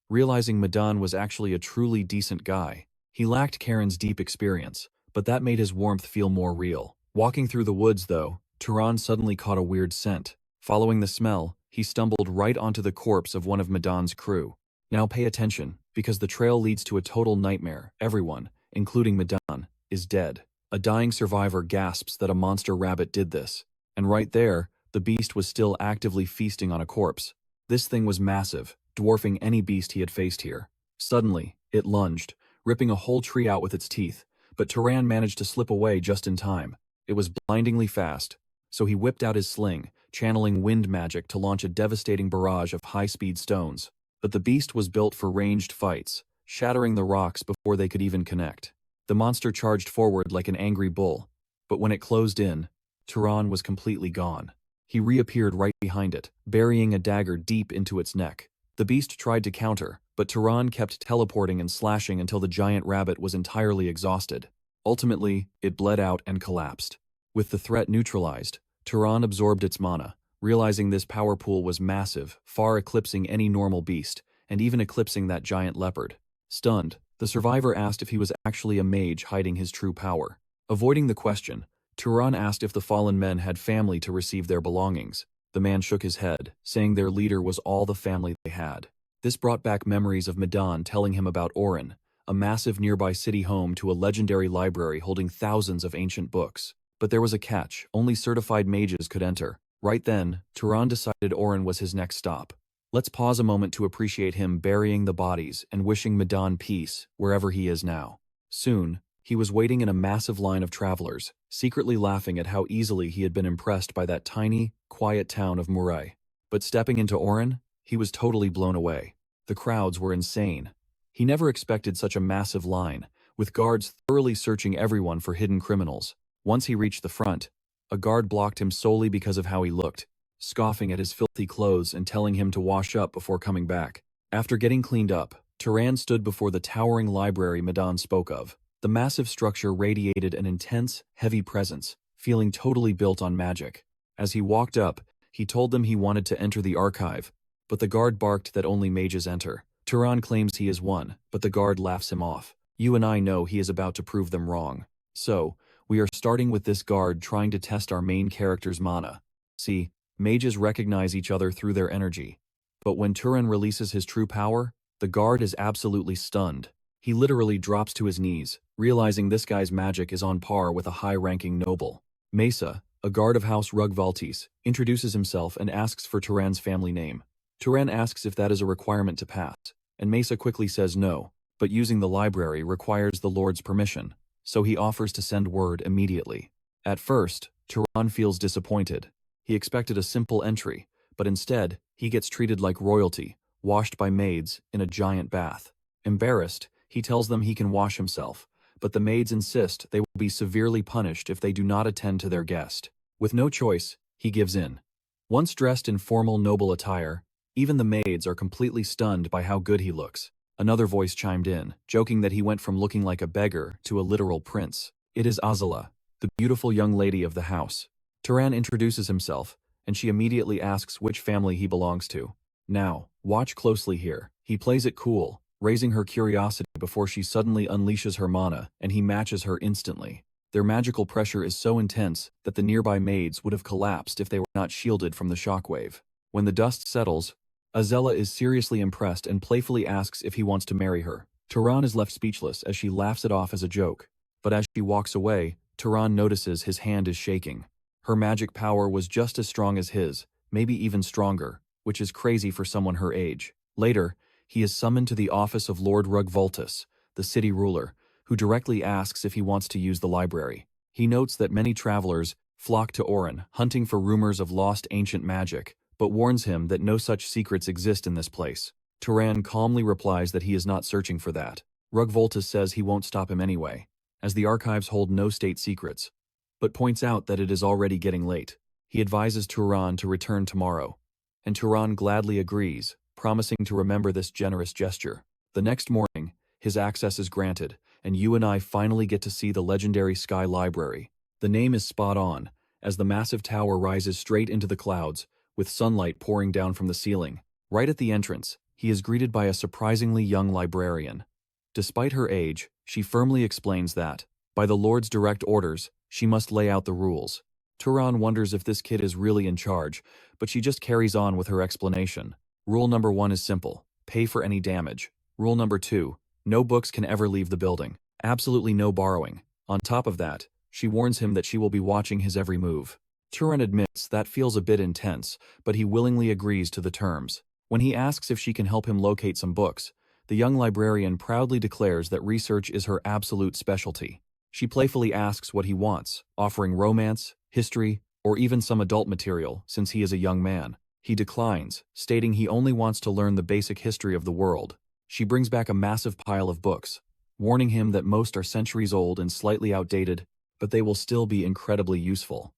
Realizing Medan was actually a truly decent guy, he lacked Karen's deep experience, but that made his warmth feel more real. Walking through the woods, though, Turan suddenly caught a weird scent. Following the smell, he stumbled right onto the corpse of one of Medan's crew. Now pay attention, because the trail leads to a total nightmare. Everyone, including Medan, is dead. A dying survivor gasps that a monster rabbit did this. And right there, the beast was still actively feasting on a corpse. This thing was massive, dwarfing any beast he had faced here. Suddenly, it lunged, ripping a whole tree out with its teeth, but Turan managed to slip away just in time. It was blindingly fast, so he whipped out his sling, channeling wind magic to launch a devastating barrage of high-speed stones. But the beast was built for ranged fights, shattering the rocks before they could even connect. The monster charged forward like an angry bull, but when it closed in, Turan was completely gone. He reappeared right behind it, burying a dagger deep into its neck. The beast tried to counter, but Turan kept teleporting and slashing until the giant rabbit was entirely exhausted. Ultimately, it bled out and collapsed. With the threat neutralized, Turan absorbed its mana, realizing this power pool was massive, far eclipsing any normal beast, and even eclipsing that giant leopard. Stunned, the survivor asked if he was actually a mage hiding his true power. Avoiding the question, Turan asked if the fallen men had family to receive their belongings. The man shook his head, saying their leader was all the family they had. This brought back memories of Medan telling him about Oren, a massive nearby city home to a legendary library holding thousands of ancient books. But there was a catch: only certified mages could enter. Right then, Turan decided Oren was his next stop. Let's pause a moment to appreciate him burying the bodies and wishing Medan peace wherever he is now. Soon, he was waiting in a massive line of travelers, secretly laughing at how easily he had been impressed by that tiny, quiet town of Murai. But stepping into Oren, he was totally blown away. The crowds were insane. He never expected such a massive line, with guards thoroughly searching everyone for hidden criminals. Once he reached the front, a guard blocked him solely because of how he looked, scoffing at his filthy clothes and telling him to wash up before coming back. After getting cleaned up, Turan stood before the towering library Medan spoke of. The massive structure radiated an intense, heavy presence, feeling totally built on magic. As he walked up, he told them he wanted to enter the archive, but the guard barked that only mages enter. Turan claims he is one, but the guard laughs him off. You and I know he is about to prove them wrong. So, we are starting with this guard trying to test our main character's mana. See, mages recognize each other through their energy. But when Turan releases his true power, the guard is absolutely stunned. He literally drops to his knees, realizing this guy's magic is on par with a high-ranking noble. Mesa, a guard of House Rugvaltis, introduces himself and asks for Turan's family name. Turan asks if that is a requirement to pass, and Mesa quickly says no, but using the library requires the Lord's permission, so he offers to send word immediately. At first, Turan feels disappointed. He expected a simple entry, but instead, he gets treated like royalty, washed by maids in a giant bath. Embarrassed, he tells them he can wash himself, but the maids insist they will be severely punished if they do not attend to their guest. With no choice, he gives in. Once dressed in formal noble attire, even the maids are completely stunned by how good he looks. Another voice chimed in, joking that he went from looking like a beggar to a literal prince. It is Azula, the beautiful young lady of the house. Turan introduces himself, and she immediately asks which family he belongs to. Now, watch closely here. He plays it cool, raising her curiosity before she suddenly unleashes her mana, and he matches her instantly. Their magical pressure is so intense that the nearby maids would have collapsed if they were not shielded from the shockwave. When the dust settles, Azella is seriously impressed and playfully asks if he wants to marry her. Turan is left speechless as she laughs it off as a joke, but as she walks away, Turan notices his hand is shaking. Her magic power was just as strong as his, maybe even stronger, which is crazy for someone her age. Later, he is summoned to the office of Lord Rugvoltus, the city ruler, who directly asks if he wants to use the library. He notes that many travelers flock to Orin, hunting for rumors of lost ancient magic, but warns him that no such secrets exist in this place. Turan calmly replies that he is not searching for that. Rugvoltus says he won't stop him anyway, as the archives hold no state secrets, but points out that it is already getting late. He advises Turan to return tomorrow, and Turan gladly agrees, promising to remember this generous gesture. The next morning, his access is granted, and you and I finally get to see the legendary Sky Library. The name is spot on, as the massive tower rises straight into the clouds, with sunlight pouring down from the ceiling. Right at the entrance, he is greeted by a surprisingly young librarian. Despite her age, she firmly explains that, by the Lord's direct orders, she must lay out the rules. Turan wonders if this kid is really in charge, but she just carries on with her explanation. Rule number 1 is simple: pay for any damage. Rule number 2, no books can ever leave the building. Absolutely no borrowing. On top of that, she warns him that she will be watching his every move. Turan admits that feels a bit intense, but he willingly agrees to the terms. When he asks if she can help him locate some books, the young librarian proudly declares that research is her absolute specialty. She playfully asks what he wants, offering romance, history, or even some adult material, since he is a young man. He declines, stating he only wants to learn the basic history of the world. She brings back a massive pile of books, warning him that most are centuries old and slightly outdated, but they will still be incredibly useful.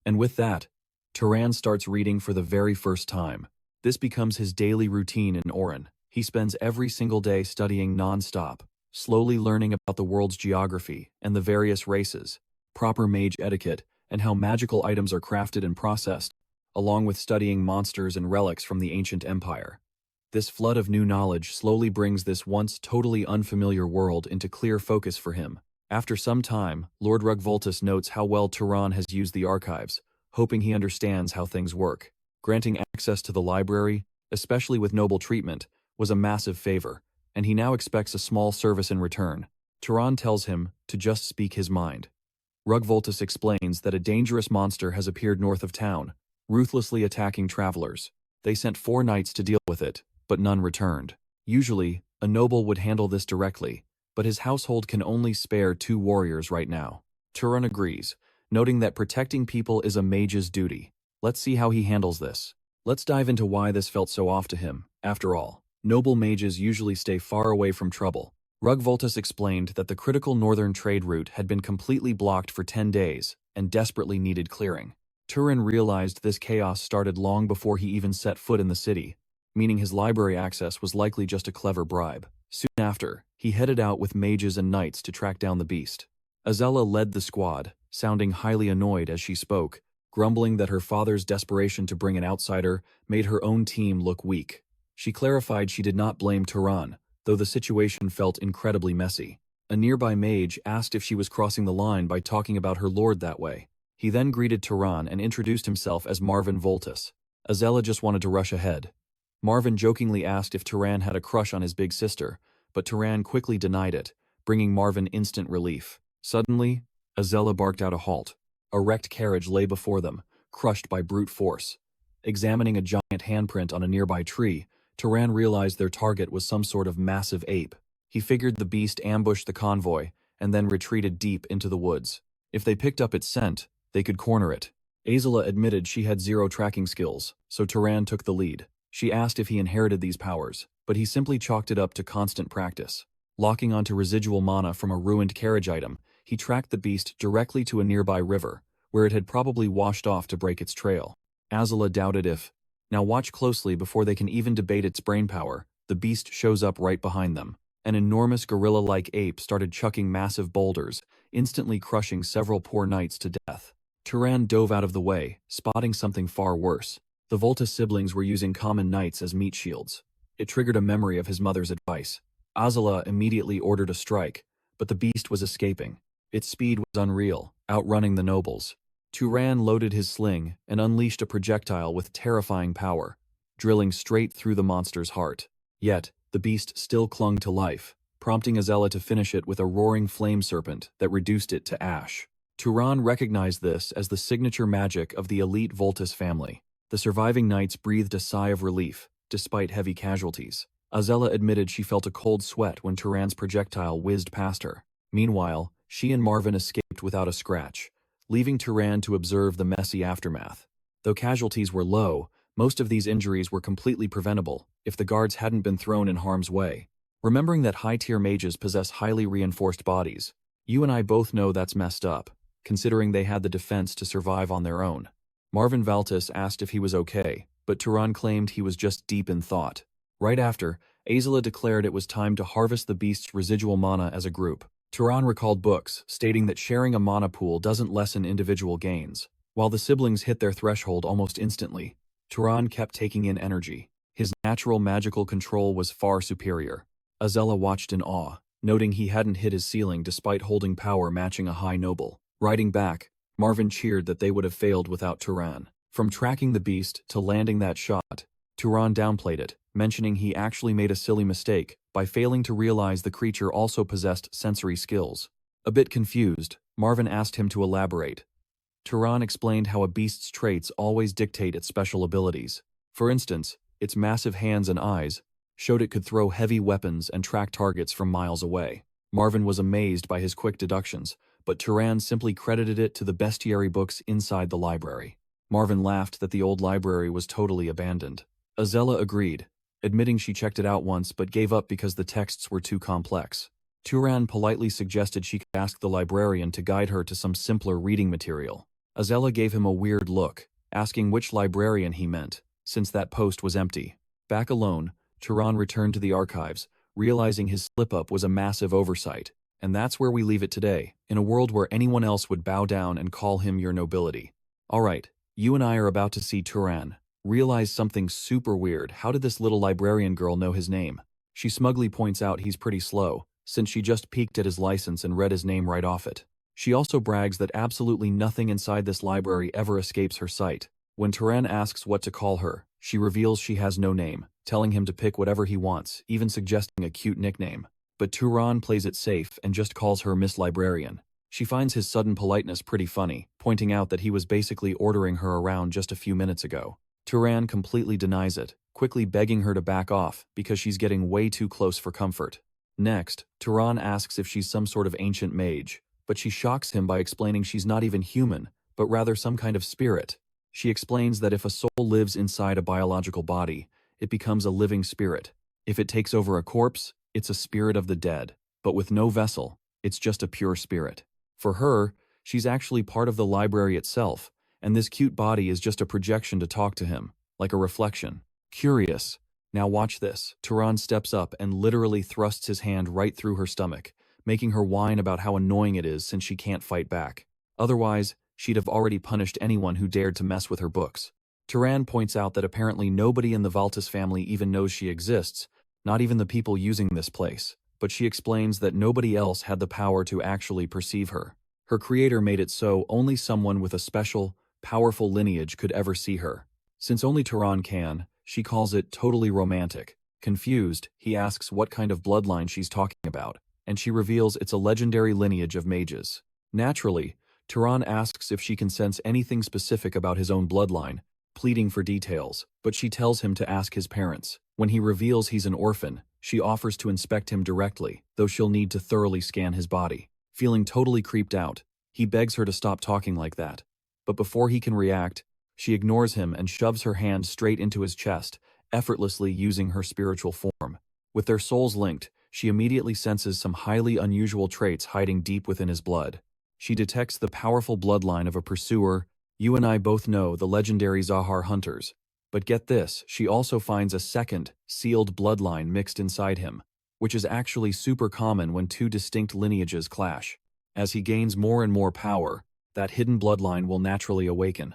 And with that, Turan starts reading for the very first time. This becomes his daily routine in Orin. He spends every single day studying non-stop, slowly learning about the world's geography and the various races, proper mage etiquette, and how magical items are crafted and processed, along with studying monsters and relics from the ancient empire. This flood of new knowledge slowly brings this once totally unfamiliar world into clear focus for him. After some time, Lord Rugvoltus notes how well Turan has used the archives, hoping he understands how things work. Granting access to the library, especially with noble treatment, was a massive favor, and he now expects a small service in return. Turan tells him to just speak his mind. Rugvoltus explains that a dangerous monster has appeared north of town, ruthlessly attacking travelers. They sent 4 knights to deal with it, but none returned. Usually, a noble would handle this directly, but his household can only spare 2 warriors right now. Turan agrees, noting that protecting people is a mage's duty. Let's see how he handles this. Let's dive into why this felt so off to him. After all, noble mages usually stay far away from trouble. Rugvoltus explained that the critical northern trade route had been completely blocked for 10 days and desperately needed clearing. Turan realized this chaos started long before he even set foot in the city, meaning his library access was likely just a clever bribe. Soon after, he headed out with mages and knights to track down the beast. Azella led the squad, sounding highly annoyed as she spoke, grumbling that her father's desperation to bring an outsider made her own team look weak. She clarified she did not blame Turan, though the situation felt incredibly messy. A nearby mage asked if she was crossing the line by talking about her lord that way. He then greeted Turan and introduced himself as Marvin Voltus. Azella just wanted to rush ahead. Marvin jokingly asked if Turan had a crush on his big sister, but Turan quickly denied it, bringing Marvin instant relief. Suddenly, Azella barked out a halt. A wrecked carriage lay before them, crushed by brute force. Examining a giant handprint on a nearby tree, Turan realized their target was some sort of massive ape. He figured the beast ambushed the convoy and then retreated deep into the woods. If they picked up its scent, they could corner it. Azula admitted she had zero tracking skills, so Turan took the lead. She asked if he inherited these powers, but he simply chalked it up to constant practice. Locking onto residual mana from a ruined carriage item, he tracked the beast directly to a nearby river, where it had probably washed off to break its trail. Azula doubted if. Now watch closely before they can even debate its brainpower. The beast shows up right behind them. An enormous gorilla-like ape started chucking massive boulders, instantly crushing several poor knights to death. Turan dove out of the way, spotting something far worse. The Volta siblings were using common knights as meat shields. It triggered a memory of his mother's advice. Azula immediately ordered a strike, but the beast was escaping. Its speed was unreal, outrunning the nobles. Turan loaded his sling and unleashed a projectile with terrifying power, drilling straight through the monster's heart. Yet, the beast still clung to life, prompting Azula to finish it with a roaring flame serpent that reduced it to ash. Turan recognized this as the signature magic of the elite Voltus family. The surviving knights breathed a sigh of relief, despite heavy casualties. Azula admitted she felt a cold sweat when Turan's projectile whizzed past her. Meanwhile, she and Marvin escaped without a scratch, leaving Turan to observe the messy aftermath. Though casualties were low, most of these injuries were completely preventable if the guards hadn't been thrown in harm's way. Remembering that high-tier mages possess highly reinforced bodies, you and I both know that's messed up, considering they had the defense to survive on their own. Marvin Valtis asked if he was okay, but Turan claimed he was just deep in thought. Right after, Azula declared it was time to harvest the beast's residual mana as a group. Turan recalled books stating that sharing a mana pool doesn't lessen individual gains. While the siblings hit their threshold almost instantly, Turan kept taking in energy. His natural magical control was far superior. Azula watched in awe, noting he hadn't hit his ceiling despite holding power matching a high noble. Riding back, Marvin cheered that they would have failed without Turan. From tracking the beast to landing that shot, Turan downplayed it, mentioning he actually made a silly mistake by failing to realize the creature also possessed sensory skills. A bit confused, Marvin asked him to elaborate. Turan explained how a beast's traits always dictate its special abilities. For instance, its massive hands and eyes showed it could throw heavy weapons and track targets from miles away. Marvin was amazed by his quick deductions, but Turan simply credited it to the bestiary books inside the library. Marvin laughed that the old library was totally abandoned. Azula agreed, admitting she checked it out once but gave up because the texts were too complex. Turan politely suggested she could ask the librarian to guide her to some simpler reading material. Azula gave him a weird look, asking which librarian he meant, since that post was empty. Back alone, Turan returned to the archives, realizing his slip-up was a massive oversight. And that's where we leave it today, in a world where anyone else would bow down and call him your nobility. Alright, you and I are about to see Turan realize something super weird. How did this little librarian girl know his name? She smugly points out he's pretty slow, since she just peeked at his license and read his name right off it. She also brags that absolutely nothing inside this library ever escapes her sight. When Turan asks what to call her, she reveals she has no name, telling him to pick whatever he wants, even suggesting a cute nickname. But Turan plays it safe and just calls her Miss Librarian. She finds his sudden politeness pretty funny, pointing out that he was basically ordering her around just a few minutes ago. Turan completely denies it, quickly begging her to back off because she's getting way too close for comfort. Next, Turan asks if she's some sort of ancient mage, but she shocks him by explaining she's not even human, but rather some kind of spirit. She explains that if a soul lives inside a biological body, it becomes a living spirit. If it takes over a corpse, it's a spirit of the dead, but with no vessel, it's just a pure spirit. For her, she's actually part of the library itself, and this cute body is just a projection to talk to him, like a reflection. Curious. Now watch this. Turan steps up and literally thrusts his hand right through her stomach, making her whine about how annoying it is since she can't fight back. Otherwise, she'd have already punished anyone who dared to mess with her books. Turan points out that apparently nobody in the Valtis family even knows she exists, not even the people using this place, but she explains that nobody else had the power to actually perceive her. Her creator made it so only someone with a special, powerful lineage could ever see her. Since only Turan can, she calls it totally romantic. Confused, he asks what kind of bloodline she's talking about, and she reveals it's a legendary lineage of mages. Naturally, Turan asks if she can sense anything specific about his own bloodline, pleading for details, but she tells him to ask his parents. When he reveals he's an orphan, she offers to inspect him directly, though she'll need to thoroughly scan his body. Feeling totally creeped out, he begs her to stop talking like that. But before he can react, she ignores him and shoves her hand straight into his chest, effortlessly using her spiritual form. With their souls linked, she immediately senses some highly unusual traits hiding deep within his blood. She detects the powerful bloodline of a pursuer. You and I both know the legendary Zahar hunters. But get this, she also finds a second, sealed bloodline mixed inside him, which is actually super common when two distinct lineages clash. As he gains more and more power, that hidden bloodline will naturally awaken.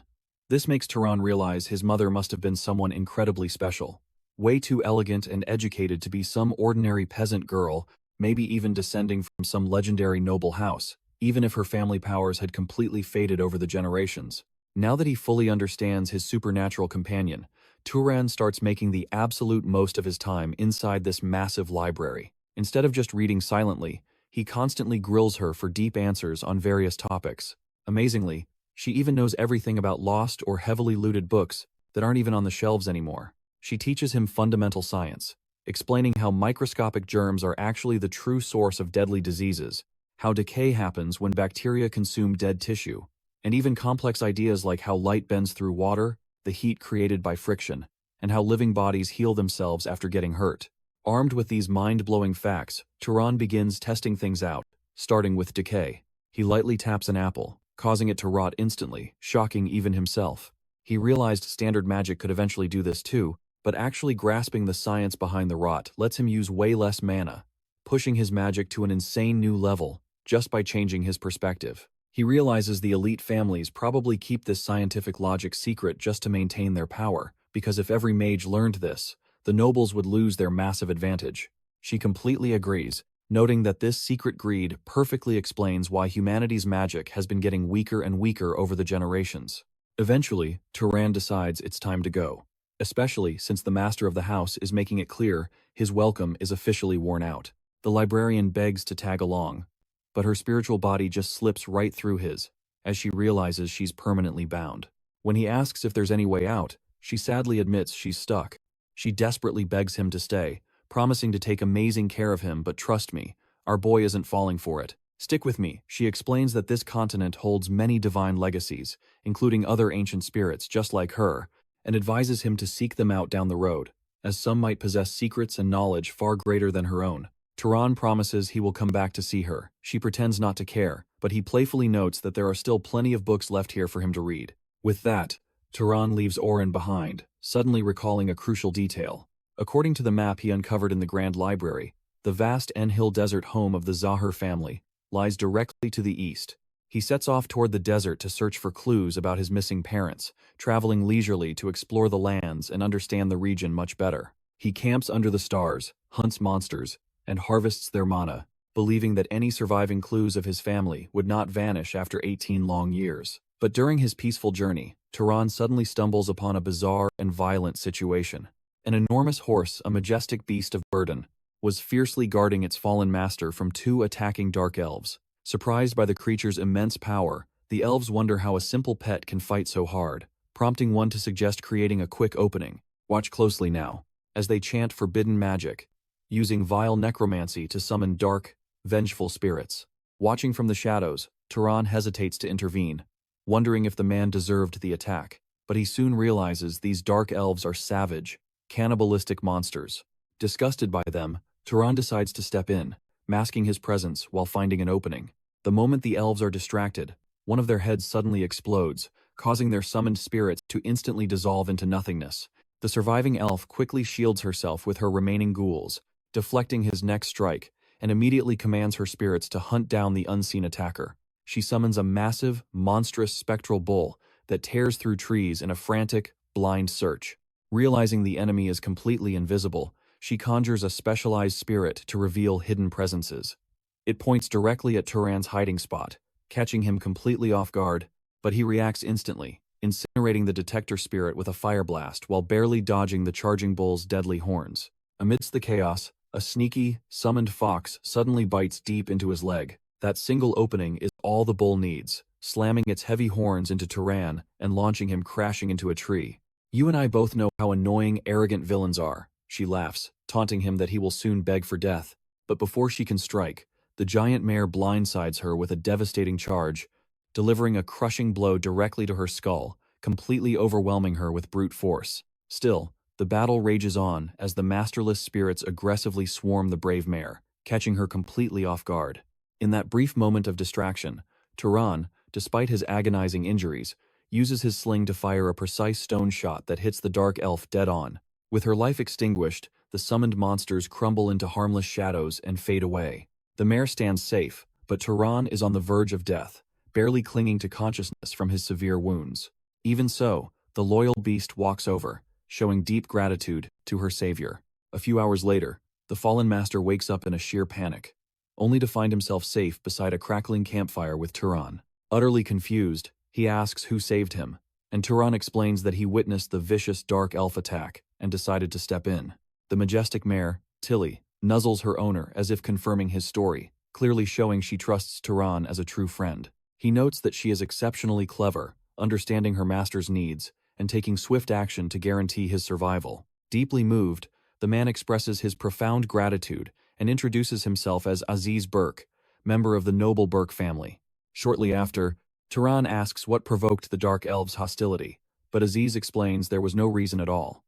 This makes Turan realize his mother must have been someone incredibly special. Way too elegant and educated to be some ordinary peasant girl, maybe even descending from some legendary noble house, even if her family powers had completely faded over the generations. Now that he fully understands his supernatural companion, Turan starts making the absolute most of his time inside this massive library. Instead of just reading silently, he constantly grills her for deep answers on various topics. Amazingly, she even knows everything about lost or heavily looted books that aren't even on the shelves anymore. She teaches him fundamental science, explaining how microscopic germs are actually the true source of deadly diseases, how decay happens when bacteria consume dead tissue, and even complex ideas like how light bends through water, the heat created by friction, and how living bodies heal themselves after getting hurt. Armed with these mind-blowing facts, Turan begins testing things out, starting with decay. He lightly taps an apple, causing it to rot instantly, shocking even himself. He realized standard magic could eventually do this too, but actually grasping the science behind the rot lets him use way less mana, pushing his magic to an insane new level just by changing his perspective. He realizes the elite families probably keep this scientific logic secret just to maintain their power, because if every mage learned this, the nobles would lose their massive advantage. She completely agrees, noting that this secret greed perfectly explains why humanity's magic has been getting weaker and weaker over the generations. Eventually, Turan decides it's time to go, especially since the master of the house is making it clear his welcome is officially worn out. The librarian begs to tag along, but her spiritual body just slips right through his, as she realizes she's permanently bound. When he asks if there's any way out, she sadly admits she's stuck. She desperately begs him to stay, promising to take amazing care of him, but trust me, our boy isn't falling for it. Stick with me. She explains that this continent holds many divine legacies, including other ancient spirits just like her, and advises him to seek them out down the road, as some might possess secrets and knowledge far greater than her own. Turan promises he will come back to see her. She pretends not to care, but he playfully notes that there are still plenty of books left here for him to read. With that, Turan leaves Oren behind, suddenly recalling a crucial detail. According to the map he uncovered in the Grand Library, the vast Enhill Desert home of the Zahar family lies directly to the east. He sets off toward the desert to search for clues about his missing parents, traveling leisurely to explore the lands and understand the region much better. He camps under the stars, hunts monsters, and harvests their mana, believing that any surviving clues of his family would not vanish after 18 long years. But during his peaceful journey, Turan suddenly stumbles upon a bizarre and violent situation. An enormous horse, a majestic beast of burden, was fiercely guarding its fallen master from two attacking dark elves. Surprised by the creature's immense power, the elves wonder how a simple pet can fight so hard, prompting one to suggest creating a quick opening. Watch closely now, as they chant forbidden magic, using vile necromancy to summon dark, vengeful spirits. Watching from the shadows, Turan hesitates to intervene, wondering if the man deserved the attack. But he soon realizes these dark elves are savage, cannibalistic monsters. Disgusted by them, Turan decides to step in, masking his presence while finding an opening. The moment the elves are distracted, one of their heads suddenly explodes, causing their summoned spirits to instantly dissolve into nothingness. The surviving elf quickly shields herself with her remaining ghouls, deflecting his next strike, and immediately commands her spirits to hunt down the unseen attacker. She summons a massive, monstrous spectral bull that tears through trees in a frantic, blind search. Realizing the enemy is completely invisible, she conjures a specialized spirit to reveal hidden presences. It points directly at Turan's hiding spot, catching him completely off guard, but he reacts instantly, incinerating the detector spirit with a fire blast while barely dodging the charging bull's deadly horns. Amidst the chaos, a sneaky, summoned fox suddenly bites deep into his leg. That single opening is all the bull needs, slamming its heavy horns into Turan and launching him crashing into a tree. You and I both know how annoying, arrogant villains are, she laughs, taunting him that he will soon beg for death. But before she can strike, the giant mare blindsides her with a devastating charge, delivering a crushing blow directly to her skull, completely overwhelming her with brute force. Still, the battle rages on as the masterless spirits aggressively swarm the brave mare, catching her completely off guard. In that brief moment of distraction, Turan, despite his agonizing injuries, uses his sling to fire a precise stone shot that hits the dark elf dead on. With her life extinguished, the summoned monsters crumble into harmless shadows and fade away. The mare stands safe, but Turan is on the verge of death, barely clinging to consciousness from his severe wounds. Even so, the loyal beast walks over, showing deep gratitude to her savior. A few hours later, the fallen master wakes up in a sheer panic, only to find himself safe beside a crackling campfire with Turan. Utterly confused, he asks who saved him, and Turan explains that he witnessed the vicious dark elf attack and decided to step in. The majestic mare, Tilly, nuzzles her owner as if confirming his story, clearly showing she trusts Turan as a true friend. He notes that she is exceptionally clever, understanding her master's needs, and taking swift action to guarantee his survival. Deeply moved, the man expresses his profound gratitude and introduces himself as Aziz Burke, member of the noble Burke family. Shortly after, Turan asks what provoked the Dark Elves' hostility, but Aziz explains there was no reason at all.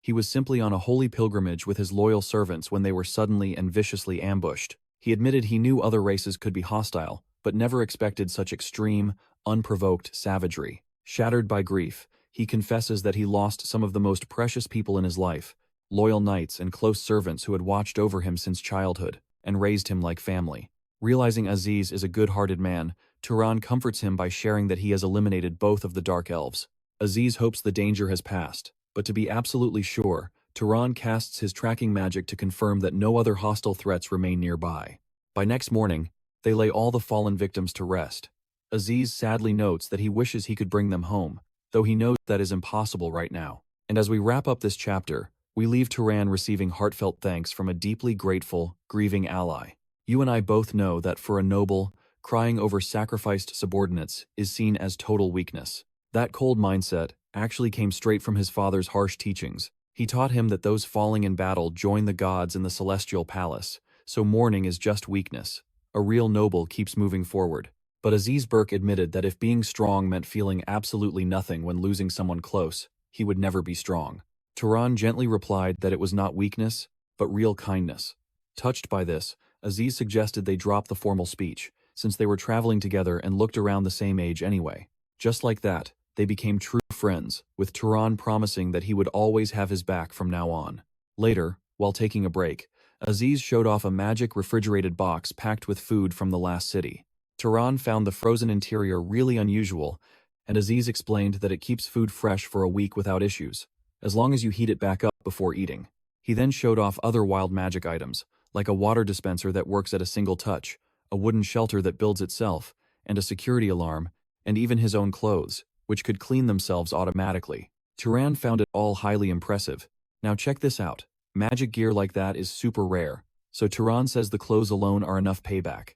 He was simply on a holy pilgrimage with his loyal servants when they were suddenly and viciously ambushed. He admitted he knew other races could be hostile, but never expected such extreme, unprovoked savagery. Shattered by grief, he confesses that he lost some of the most precious people in his life, loyal knights and close servants who had watched over him since childhood and raised him like family. Realizing Aziz is a good-hearted man, Turan comforts him by sharing that he has eliminated both of the Dark Elves. Aziz hopes the danger has passed, but to be absolutely sure, Turan casts his tracking magic to confirm that no other hostile threats remain nearby. By next morning, they lay all the fallen victims to rest. Aziz sadly notes that he wishes he could bring them home, though he knows that is impossible right now. And as we wrap up this chapter, we leave Turan receiving heartfelt thanks from a deeply grateful, grieving ally. You and I both know that for a noble, crying over sacrificed subordinates is seen as total weakness. That cold mindset actually came straight from his father's harsh teachings. He taught him that those falling in battle join the gods in the celestial palace, so mourning is just weakness. A real noble keeps moving forward. But Aziz Burke admitted that if being strong meant feeling absolutely nothing when losing someone close, he would never be strong. Turan gently replied that it was not weakness, but real kindness. Touched by this, Aziz suggested they drop the formal speech, since they were traveling together and looked around the same age anyway. Just like that, they became true friends, with Turan promising that he would always have his back from now on. Later, while taking a break, Aziz showed off a magic refrigerated box packed with food from the last city. Turan found the frozen interior really unusual, and Aziz explained that it keeps food fresh for a week without issues, as long as you heat it back up before eating. He then showed off other wild magic items, like a water dispenser that works at a single touch, a wooden shelter that builds itself, and a security alarm, and even his own clothes, which could clean themselves automatically. Turan found it all highly impressive. Now check this out. Magic gear like that is super rare, so Turan says the clothes alone are enough payback.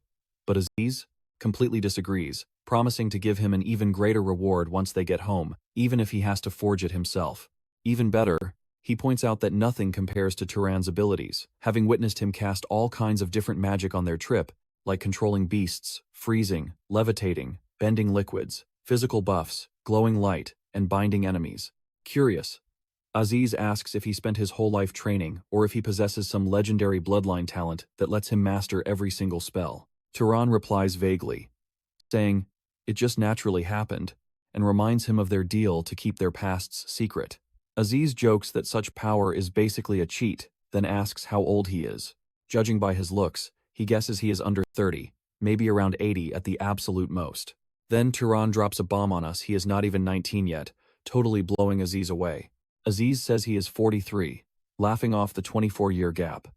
But Aziz completely disagrees, promising to give him an even greater reward once they get home, even if he has to forge it himself. Even better, he points out that nothing compares to Turan's abilities, having witnessed him cast all kinds of different magic on their trip, like controlling beasts, freezing, levitating, bending liquids, physical buffs, glowing light, and binding enemies. Curious, Aziz asks if he spent his whole life training or if he possesses some legendary bloodline talent that lets him master every single spell. Turan replies vaguely, saying, "It just naturally happened," and reminds him of their deal to keep their pasts secret. Aziz jokes that such power is basically a cheat, then asks how old he is. Judging by his looks, he guesses he is under 30, maybe around 80 at the absolute most. Then Turan drops a bomb on us he is not even 19 yet, totally blowing Aziz away. Aziz says he is 43, laughing off the 24-year gap.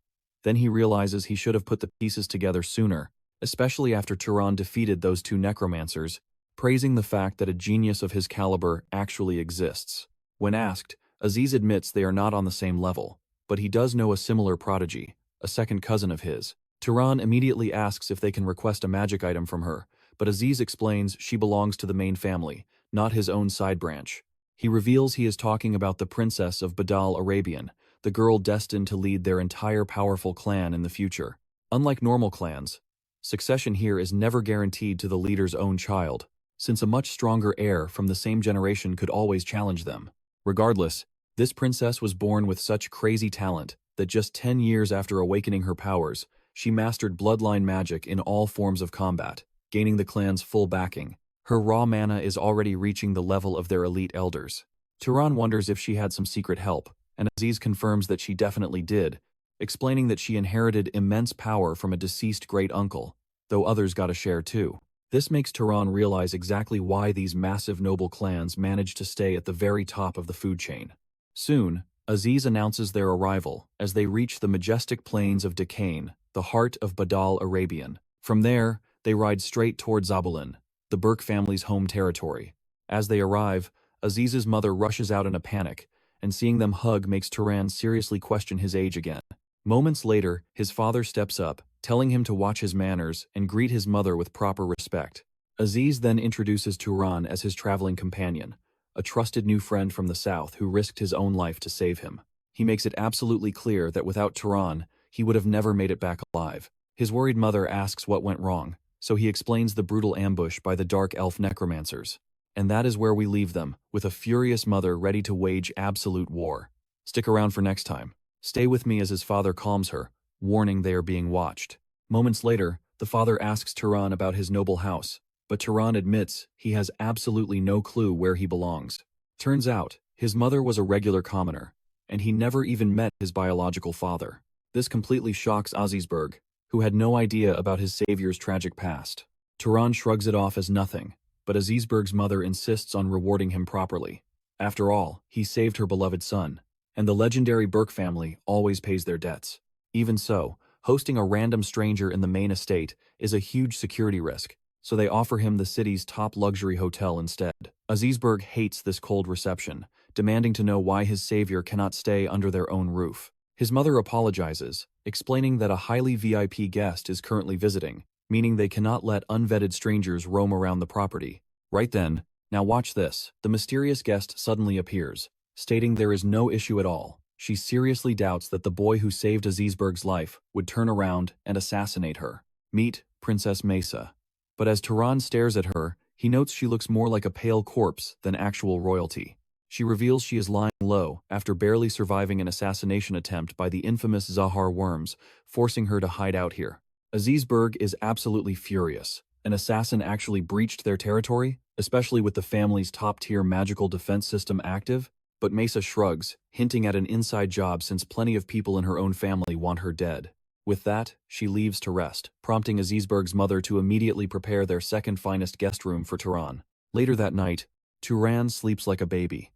Then he realizes he should have put the pieces together sooner, especially after Turan defeated those two necromancers, praising the fact that a genius of his caliber actually exists. When asked, Aziz admits they are not on the same level, but he does know a similar prodigy, a second cousin of his. Turan immediately asks if they can request a magic item from her, but Aziz explains she belongs to the main family, not his own side branch. He reveals he is talking about the princess of Badal Arabian, the girl destined to lead their entire powerful clan in the future. Unlike normal clans, succession here is never guaranteed to the leader's own child, since a much stronger heir from the same generation could always challenge them. Regardless, this princess was born with such crazy talent that just 10 years after awakening her powers, she mastered bloodline magic in all forms of combat, gaining the clan's full backing. Her raw mana is already reaching the level of their elite elders. Turan wonders if she had some secret help, and Aziz confirms that she definitely did, explaining that she inherited immense power from a deceased great-uncle, though others got a share too. This makes Turan realize exactly why these massive noble clans managed to stay at the very top of the food chain. Soon, Aziz announces their arrival as they reach the majestic plains of Decane, the heart of Badal Arabian. From there, they ride straight toward Zabulin, the Burke family's home territory. As they arrive, Aziz's mother rushes out in a panic, and seeing them hug makes Turan seriously question his age again. Moments later, his father steps up, telling him to watch his manners and greet his mother with proper respect. Aziz then introduces Turan as his traveling companion, a trusted new friend from the south who risked his own life to save him. He makes it absolutely clear that without Turan, he would have never made it back alive. His worried mother asks what went wrong, so he explains the brutal ambush by the dark elf necromancers. And that is where we leave them, with a furious mother ready to wage absolute war. Stick around for next time. Stay with me as his father calms her, warning they are being watched. Moments later, the father asks Turan about his noble house, but Turan admits he has absolutely no clue where he belongs. Turns out, his mother was a regular commoner, and he never even met his biological father. This completely shocks Azizberg, who had no idea about his savior's tragic past. Turan shrugs it off as nothing, but Azizberg's mother insists on rewarding him properly. After all, he saved her beloved son, and the legendary Burke family always pays their debts. Even so, hosting a random stranger in the main estate is a huge security risk, so they offer him the city's top luxury hotel instead. Azizberg hates this cold reception, demanding to know why his savior cannot stay under their own roof. His mother apologizes, explaining that a highly VIP guest is currently visiting, meaning they cannot let unvetted strangers roam around the property. Right then, now watch this, the mysterious guest suddenly appears, stating there is no issue at all. She seriously doubts that the boy who saved Azizberg's life would turn around and assassinate her. Meet Princess Mesa. But as Turan stares at her, he notes she looks more like a pale corpse than actual royalty. She reveals she is lying low after barely surviving an assassination attempt by the infamous Zahar worms, forcing her to hide out here. Azizberg is absolutely furious. An assassin actually breached their territory, especially with the family's top-tier magical defense system active, but Mesa shrugs, hinting at an inside job since plenty of people in her own family want her dead. With that, she leaves to rest, prompting Azizberg's mother to immediately prepare their second finest guest room for Turan. Later that night, Turan sleeps like a baby.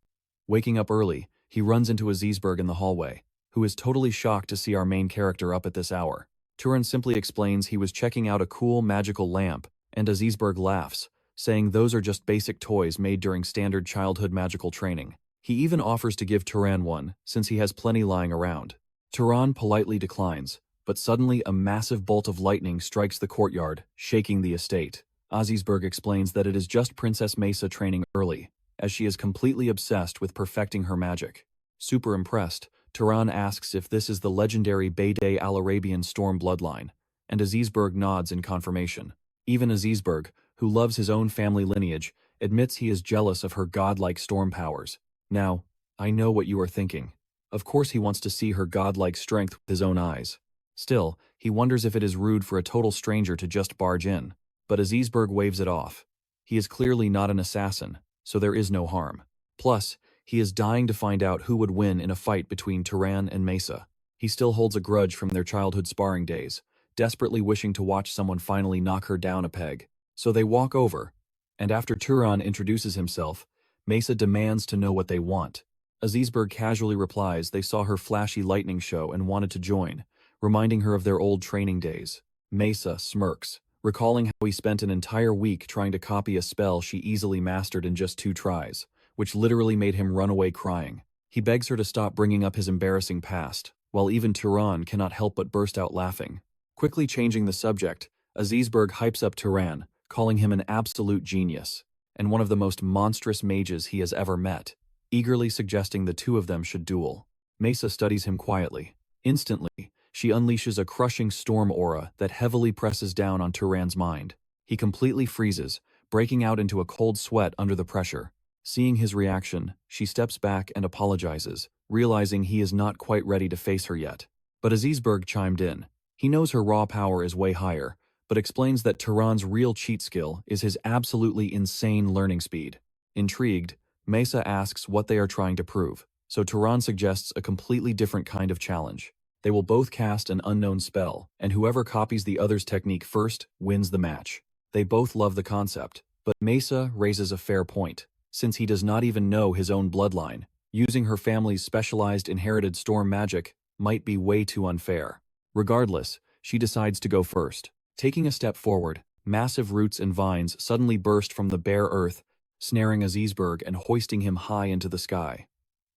Waking up early, he runs into Azizberg in the hallway, who is totally shocked to see our main character up at this hour. Turan simply explains he was checking out a cool magical lamp, and Azizberg laughs, saying those are just basic toys made during standard childhood magical training. He even offers to give Turan one, since he has plenty lying around. Turan politely declines, but suddenly a massive bolt of lightning strikes the courtyard, shaking the estate. Azizberg explains that it is just Princess Mesa training early, as she is completely obsessed with perfecting her magic. Super impressed, Turan asks if this is the legendary Beyde al-Arabian storm bloodline, and Azizberg nods in confirmation. Even Azizberg, who loves his own family lineage, admits he is jealous of her godlike storm powers. Now, I know what you are thinking. Of course he wants to see her godlike strength with his own eyes. Still, he wonders if it is rude for a total stranger to just barge in. But Azizberg waves it off. He is clearly not an assassin, so there is no harm. Plus, he is dying to find out who would win in a fight between Turan and Mesa. He still holds a grudge from their childhood sparring days, desperately wishing to watch someone finally knock her down a peg. So they walk over, and after Turan introduces himself, Mesa demands to know what they want. Azizberg casually replies they saw her flashy lightning show and wanted to join, reminding her of their old training days. Mesa smirks, recalling how he spent an entire week trying to copy a spell she easily mastered in just 2 tries, which literally made him run away crying. He begs her to stop bringing up his embarrassing past, while even Turan cannot help but burst out laughing. Quickly changing the subject, Azizberg hypes up Turan, calling him an absolute genius, and one of the most monstrous mages he has ever met, eagerly suggesting the two of them should duel. Mesa studies him quietly. Instantly, she unleashes a crushing storm aura that heavily presses down on Turan's mind. He completely freezes, breaking out into a cold sweat under the pressure. Seeing his reaction, she steps back and apologizes, realizing he is not quite ready to face her yet. But Azizberg chimed in. He knows her raw power is way higher, but explains that Turan's real cheat skill is his absolutely insane learning speed. Intrigued, Mesa asks what they are trying to prove, so Turan suggests a completely different kind of challenge. They will both cast an unknown spell, and whoever copies the other's technique first wins the match. They both love the concept, but Mesa raises a fair point. Since he does not even know his own bloodline, using her family's specialized inherited storm magic might be way too unfair. Regardless, she decides to go first. Taking a step forward, massive roots and vines suddenly burst from the bare earth, snaring Azizberg and hoisting him high into the sky.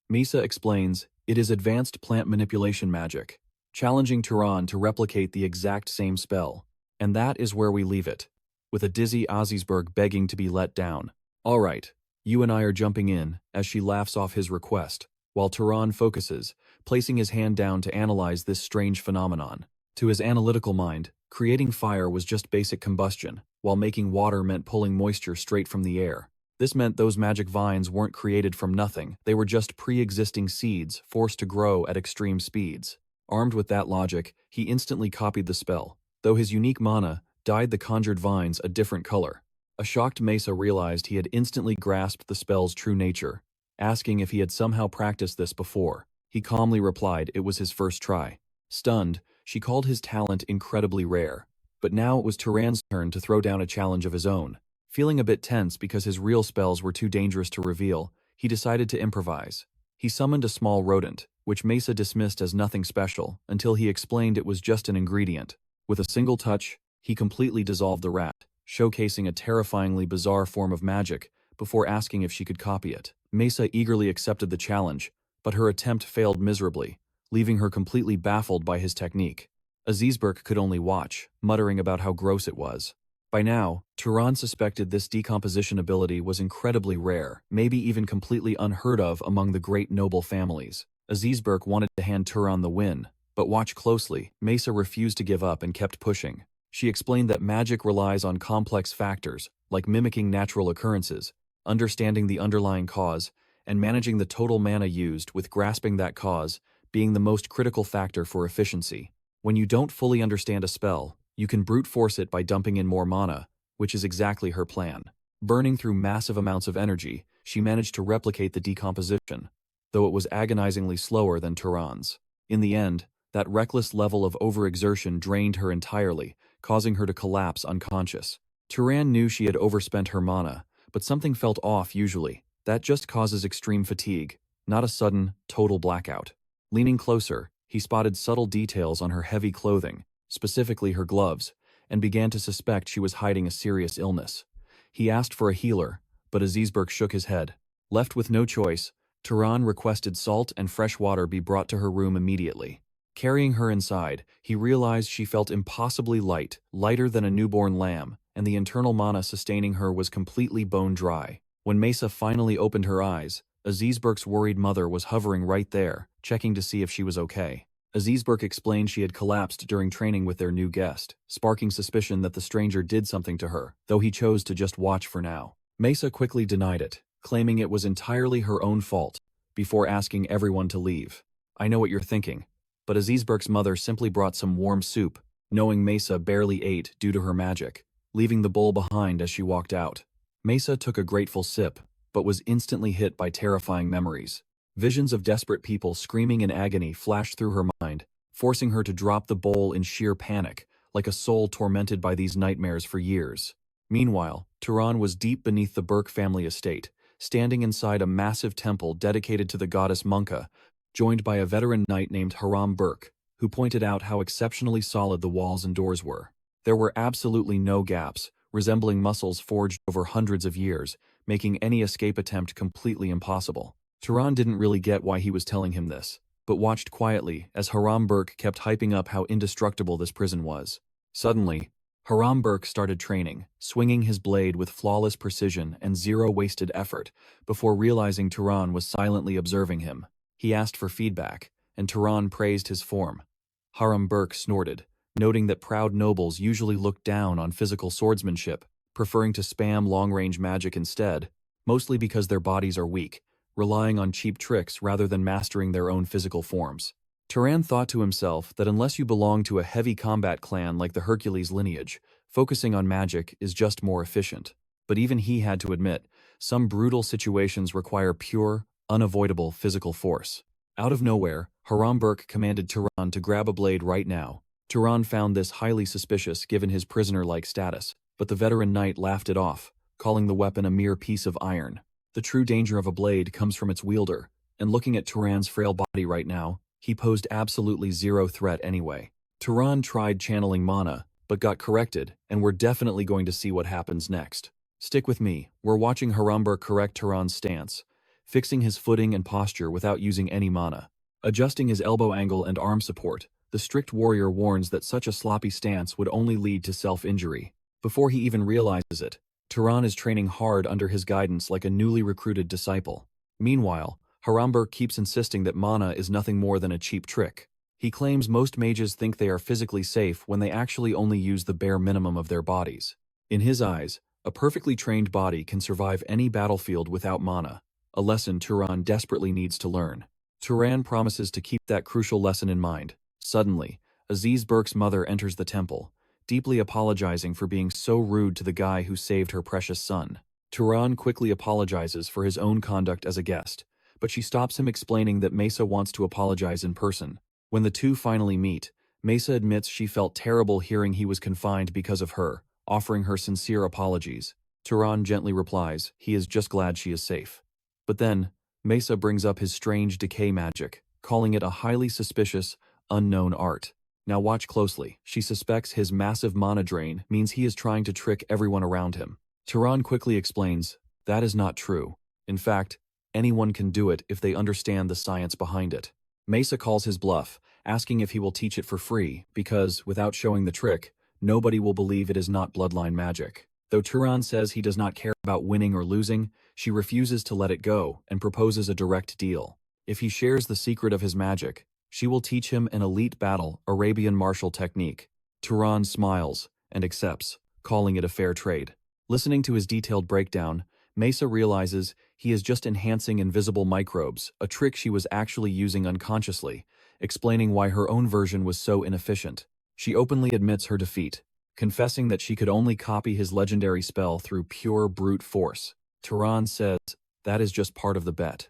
Mesa explains, it is advanced plant manipulation magic, challenging Turan to replicate the exact same spell. And that is where we leave it, with a dizzy Azizberg begging to be let down. All right, you and I are jumping in, as she laughs off his request, while Turan focuses, placing his hand down to analyze this strange phenomenon. To his analytical mind, creating fire was just basic combustion, while making water meant pulling moisture straight from the air. This meant those magic vines weren't created from nothing, they were just pre-existing seeds forced to grow at extreme speeds. Armed with that logic, he instantly copied the spell, though his unique mana dyed the conjured vines a different color. A shocked Mesa realized he had instantly grasped the spell's true nature. Asking if he had somehow practiced this before, he calmly replied it was his first try. Stunned, she called his talent incredibly rare. But now it was Turan's turn to throw down a challenge of his own. Feeling a bit tense because his real spells were too dangerous to reveal, he decided to improvise. He summoned a small rodent, which Mesa dismissed as nothing special, until he explained it was just an ingredient. With a single touch, he completely dissolved the rat, showcasing a terrifyingly bizarre form of magic, before asking if she could copy it. Mesa eagerly accepted the challenge, but her attempt failed miserably, leaving her completely baffled by his technique. Azizberg could only watch, muttering about how gross it was. By now, Turan suspected this decomposition ability was incredibly rare, maybe even completely unheard of among the great noble families. Azizberg wanted to hand Turan the win, but watch closely, Mesa refused to give up and kept pushing. She explained that magic relies on complex factors, like mimicking natural occurrences, understanding the underlying cause, and managing the total mana used, with grasping that cause being the most critical factor for efficiency. When you don't fully understand a spell, you can brute force it by dumping in more mana, which is exactly her plan. Burning through massive amounts of energy, she managed to replicate the decomposition, though it was agonizingly slower than Turan's. In the end, that reckless level of overexertion drained her entirely, causing her to collapse unconscious. Turan knew she had overspent her mana, but something felt off usually. That just causes extreme fatigue, not a sudden, total blackout. Leaning closer, he spotted subtle details on her heavy clothing, specifically her gloves, and began to suspect she was hiding a serious illness. He asked for a healer, but Azizberg shook his head. Left with no choice, Turan requested salt and fresh water be brought to her room immediately. Carrying her inside, he realized she felt impossibly light, lighter than a newborn lamb, and the internal mana sustaining her was completely bone dry. When Mesa finally opened her eyes, Azizberg's worried mother was hovering right there, checking to see if she was okay. Azizberg explained she had collapsed during training with their new guest, sparking suspicion that the stranger did something to her, though he chose to just watch for now. Mesa quickly denied it, claiming it was entirely her own fault, before asking everyone to leave. I know what you're thinking, but Azizberg's mother simply brought some warm soup, knowing Mesa barely ate due to her magic, leaving the bowl behind as she walked out. Mesa took a grateful sip, but was instantly hit by terrifying memories. Visions of desperate people screaming in agony flashed through her mind, forcing her to drop the bowl in sheer panic, like a soul tormented by these nightmares for years. Meanwhile, Turan was deep beneath the Burke family estate, standing inside a massive temple dedicated to the goddess Manga, joined by a veteran knight named Haram Burke, who pointed out how exceptionally solid the walls and doors were. There were absolutely no gaps, resembling muscles forged over hundreds of years, making any escape attempt completely impossible. Turan didn't really get why he was telling him this, but watched quietly as Haram Burke kept hyping up how indestructible this prison was. Suddenly, Haram Burke started training, swinging his blade with flawless precision and zero wasted effort, before realizing Turan was silently observing him. He asked for feedback, and Turan praised his form. Haram Burke snorted, noting that proud nobles usually look down on physical swordsmanship, preferring to spam long-range magic instead, mostly because their bodies are weak, relying on cheap tricks rather than mastering their own physical forms. Turan thought to himself that unless you belong to a heavy combat clan like the Hercules lineage, focusing on magic is just more efficient. But even he had to admit, some brutal situations require pure, unavoidable physical force. Out of nowhere, Haram Burke commanded Turan to grab a blade right now. Turan found this highly suspicious given his prisoner-like status, but the veteran knight laughed it off, calling the weapon a mere piece of iron. The true danger of a blade comes from its wielder, and looking at Turan's frail body right now, he posed absolutely zero threat anyway. Turan tried channeling mana, but got corrected, and we're definitely going to see what happens next. Stick with me, we're watching Haramber correct Turan's stance, fixing his footing and posture without using any mana. Adjusting his elbow angle and arm support, the strict warrior warns that such a sloppy stance would only lead to self-injury. Before he even realizes it, Turan is training hard under his guidance like a newly recruited disciple. Meanwhile, Haramber keeps insisting that mana is nothing more than a cheap trick. He claims most mages think they are physically safe when they actually only use the bare minimum of their bodies. In his eyes, a perfectly trained body can survive any battlefield without mana, a lesson Turan desperately needs to learn. Turan promises to keep that crucial lesson in mind. Suddenly, Aziz Burke's mother enters the temple, deeply apologizing for being so rude to the guy who saved her precious son. Turan quickly apologizes for his own conduct as a guest, but she stops him explaining that Mesa wants to apologize in person. When the two finally meet, Mesa admits she felt terrible hearing he was confined because of her, offering her sincere apologies. Turan gently replies he is just glad she is safe. But then, Mesa brings up his strange decay magic, calling it a highly suspicious, unknown art. Now watch closely. She suspects his massive mana drain means he is trying to trick everyone around him. Turan quickly explains, that is not true. In fact, anyone can do it if they understand the science behind it. Mesa calls his bluff, asking if he will teach it for free, because, without showing the trick, nobody will believe it is not bloodline magic. Though Turan says he does not care about winning or losing, she refuses to let it go and proposes a direct deal. If he shares the secret of his magic, she will teach him an elite battle Arabian martial technique. Turan smiles and accepts, calling it a fair trade. Listening to his detailed breakdown, Mesa realizes he is just enhancing invisible microbes, a trick she was actually using unconsciously, explaining why her own version was so inefficient. She openly admits her defeat, confessing that she could only copy his legendary spell through pure brute force. Turan says that is just part of the bet.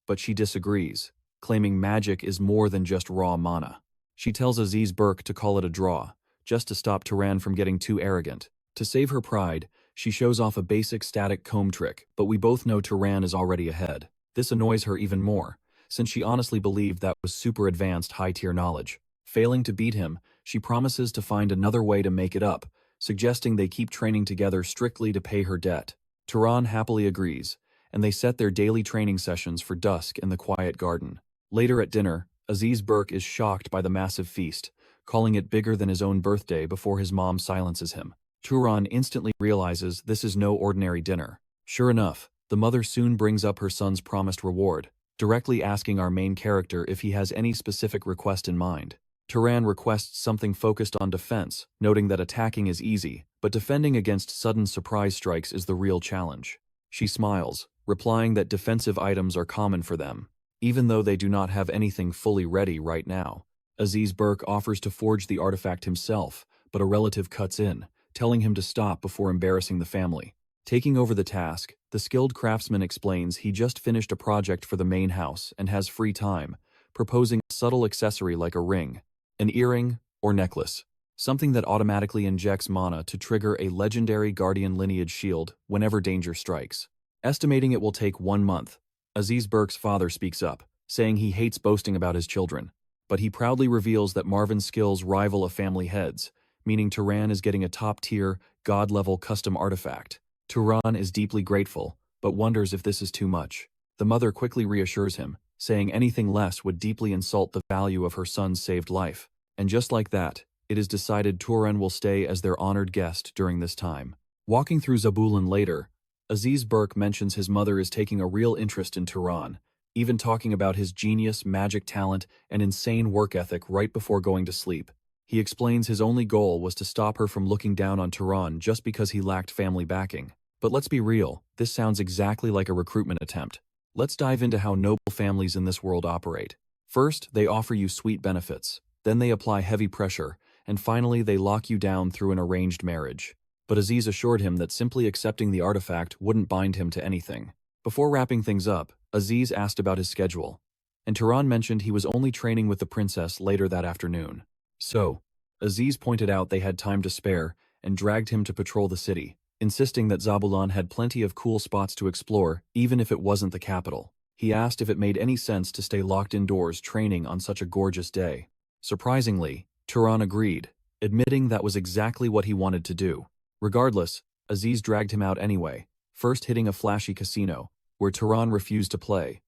But she disagrees, claiming magic is more than just raw mana. She tells Aziz Burke to call it a draw, just to stop Turan from getting too arrogant. To save her pride, she shows off a basic static comb trick, but we both know Turan is already ahead. This annoys her even more, since she honestly believed that was super advanced high-tier knowledge. Failing to beat him, she promises to find another way to make it up, suggesting they keep training together strictly to pay her debt. Turan happily agrees, and they set their daily training sessions for dusk in the quiet garden. Later at dinner, Aziz Burke is shocked by the massive feast, calling it bigger than his own birthday before his mom silences him. Turan instantly realizes this is no ordinary dinner. Sure enough, the mother soon brings up her son's promised reward, directly asking our main character if he has any specific request in mind. Turan requests something focused on defense, noting that attacking is easy, but defending against sudden surprise strikes is the real challenge. She smiles, replying that defensive items are common for them, even though they do not have anything fully ready right now. Aziz Burke offers to forge the artifact himself, but a relative cuts in, telling him to stop before embarrassing the family. Taking over the task, the skilled craftsman explains he just finished a project for the main house and has free time, proposing a subtle accessory like a ring, an earring, or necklace, something that automatically injects mana to trigger a legendary guardian lineage shield whenever danger strikes. Estimating it will take 1 month, Aziz Burke's father speaks up, saying he hates boasting about his children, but he proudly reveals that Marvin's skills rival a family head's, meaning Turan is getting a top-tier, god-level custom artifact. Turan is deeply grateful, but wonders if this is too much. The mother quickly reassures him, saying anything less would deeply insult the value of her son's saved life. And just like that, it is decided Turan will stay as their honored guest during this time. Walking through Zabulon later, Aziz Burke mentions his mother is taking a real interest in Turan, even talking about his genius, magic talent, and insane work ethic right before going to sleep. He explains his only goal was to stop her from looking down on Turan just because he lacked family backing. But let's be real, this sounds exactly like a recruitment attempt. Let's dive into how noble families in this world operate. First, they offer you sweet benefits. Then they apply heavy pressure. And finally, they lock you down through an arranged marriage. But Aziz assured him that simply accepting the artifact wouldn't bind him to anything. Before wrapping things up, Aziz asked about his schedule. And Turan mentioned he was only training with the princess later that afternoon. So, Aziz pointed out they had time to spare and dragged him to patrol the city, insisting that Zabulan had plenty of cool spots to explore even if it wasn't the capital. He asked if it made any sense to stay locked indoors training on such a gorgeous day. Surprisingly, Turan agreed, admitting that was exactly what he wanted to do. Regardless, Aziz dragged him out anyway, first hitting a flashy casino, where Turan refused to play,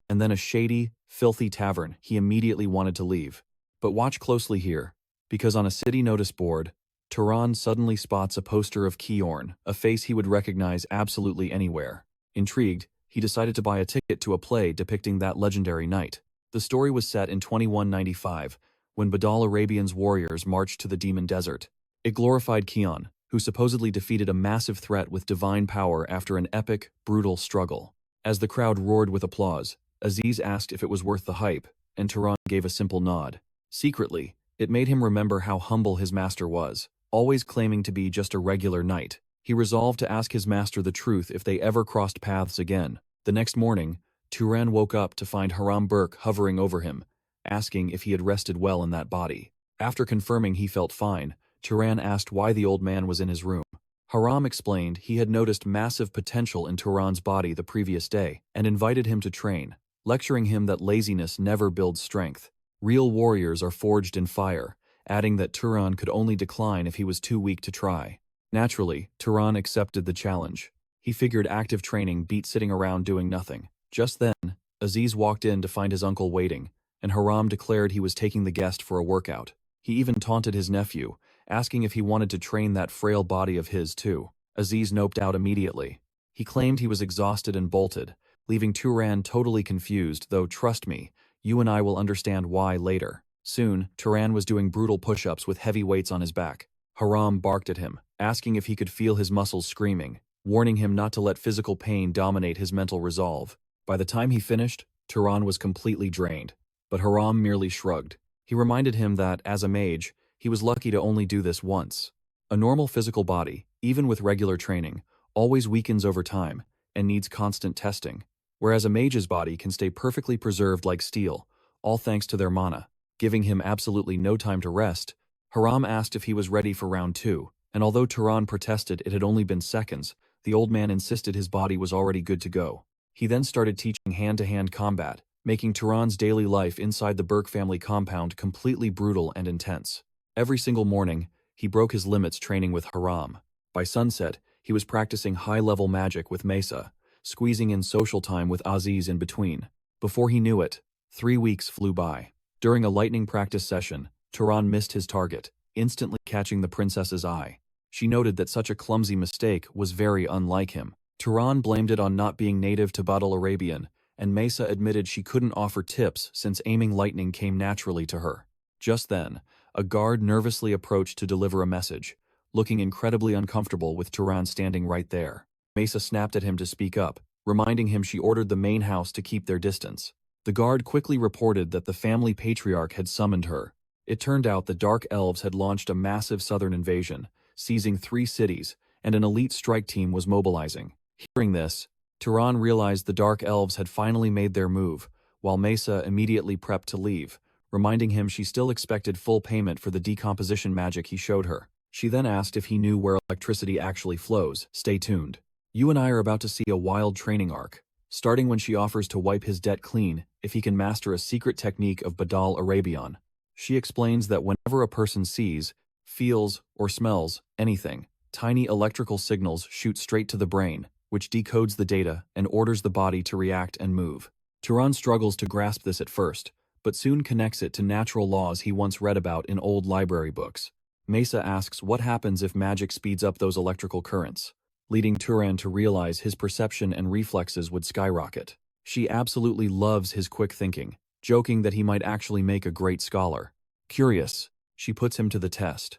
and then a shady, filthy tavern he immediately wanted to leave. But watch closely here, because on a city notice board, Turan suddenly spots a poster of Kiorn, a face he would recognize absolutely anywhere. Intrigued, he decided to buy a ticket to a play depicting that legendary night. The story was set in 2195, when Badal Arabian's warriors marched to the demon desert. It glorified Kion, who supposedly defeated a massive threat with divine power after an epic, brutal struggle. As the crowd roared with applause, Aziz asked if it was worth the hype, and Turan gave a simple nod. Secretly, it made him remember how humble his master was, always claiming to be just a regular knight. He resolved to ask his master the truth if they ever crossed paths again. The next morning, Turan woke up to find Haram Burke hovering over him, asking if he had rested well in that body. After confirming he felt fine, Turan asked why the old man was in his room. Haram explained he had noticed massive potential in Turan's body the previous day and invited him to train, lecturing him that laziness never builds strength. Real warriors are forged in fire, adding that Turan could only decline if he was too weak to try. Naturally, Turan accepted the challenge. He figured active training beat sitting around doing nothing. Just then, Aziz walked in to find his uncle waiting, and Haram declared he was taking the guest for a workout. He even taunted his nephew, asking if he wanted to train that frail body of his too. Aziz noped out immediately. He claimed he was exhausted and bolted, leaving Turan totally confused, though trust me, you and I will understand why later. Soon, Turan was doing brutal push-ups with heavy weights on his back. Haram barked at him, asking if he could feel his muscles screaming, warning him not to let physical pain dominate his mental resolve. By the time he finished, Turan was completely drained, but Haram merely shrugged. He reminded him that, as a mage, he was lucky to only do this once. A normal physical body, even with regular training, always weakens over time and needs constant testing, whereas a mage's body can stay perfectly preserved like steel, all thanks to their mana, giving him absolutely no time to rest. Haram asked if he was ready for round 2, and although Turan protested it had only been seconds, the old man insisted his body was already good to go. He then started teaching hand-to-hand combat, making Turan's daily life inside the Burke family compound completely brutal and intense. Every single morning, he broke his limits training with Haram. By sunset, he was practicing high-level magic with Mesa, squeezing in social time with Aziz in between. Before he knew it, 3 weeks flew by. During a lightning practice session, Turan missed his target, instantly catching the princess's eye. She noted that such a clumsy mistake was very unlike him. Turan blamed it on not being native to Badal Arabian, and Mesa admitted she couldn't offer tips since aiming lightning came naturally to her. Just then, a guard nervously approached to deliver a message, looking incredibly uncomfortable with Turan standing right there. Mesa snapped at him to speak up, reminding him she ordered the main house to keep their distance. The guard quickly reported that the family patriarch had summoned her. It turned out the Dark Elves had launched a massive southern invasion, seizing 3 cities, and an elite strike team was mobilizing. Hearing this, Turan realized the Dark Elves had finally made their move, while Mesa immediately prepped to leave, reminding him she still expected full payment for the decomposition magic he showed her. She then asked if he knew where electricity actually flows. Stay tuned. You and I are about to see a wild training arc, starting when she offers to wipe his debt clean if he can master a secret technique of Badal Arabian. She explains that whenever a person sees, feels, or smells anything, tiny electrical signals shoot straight to the brain, which decodes the data and orders the body to react and move. Turan struggles to grasp this at first, but soon connects it to natural laws he once read about in old library books. Mesa asks what happens if magic speeds up those electrical currents, leading Turan to realize his perception and reflexes would skyrocket. She absolutely loves his quick thinking, joking that he might actually make a great scholar. Curious, she puts him to the test.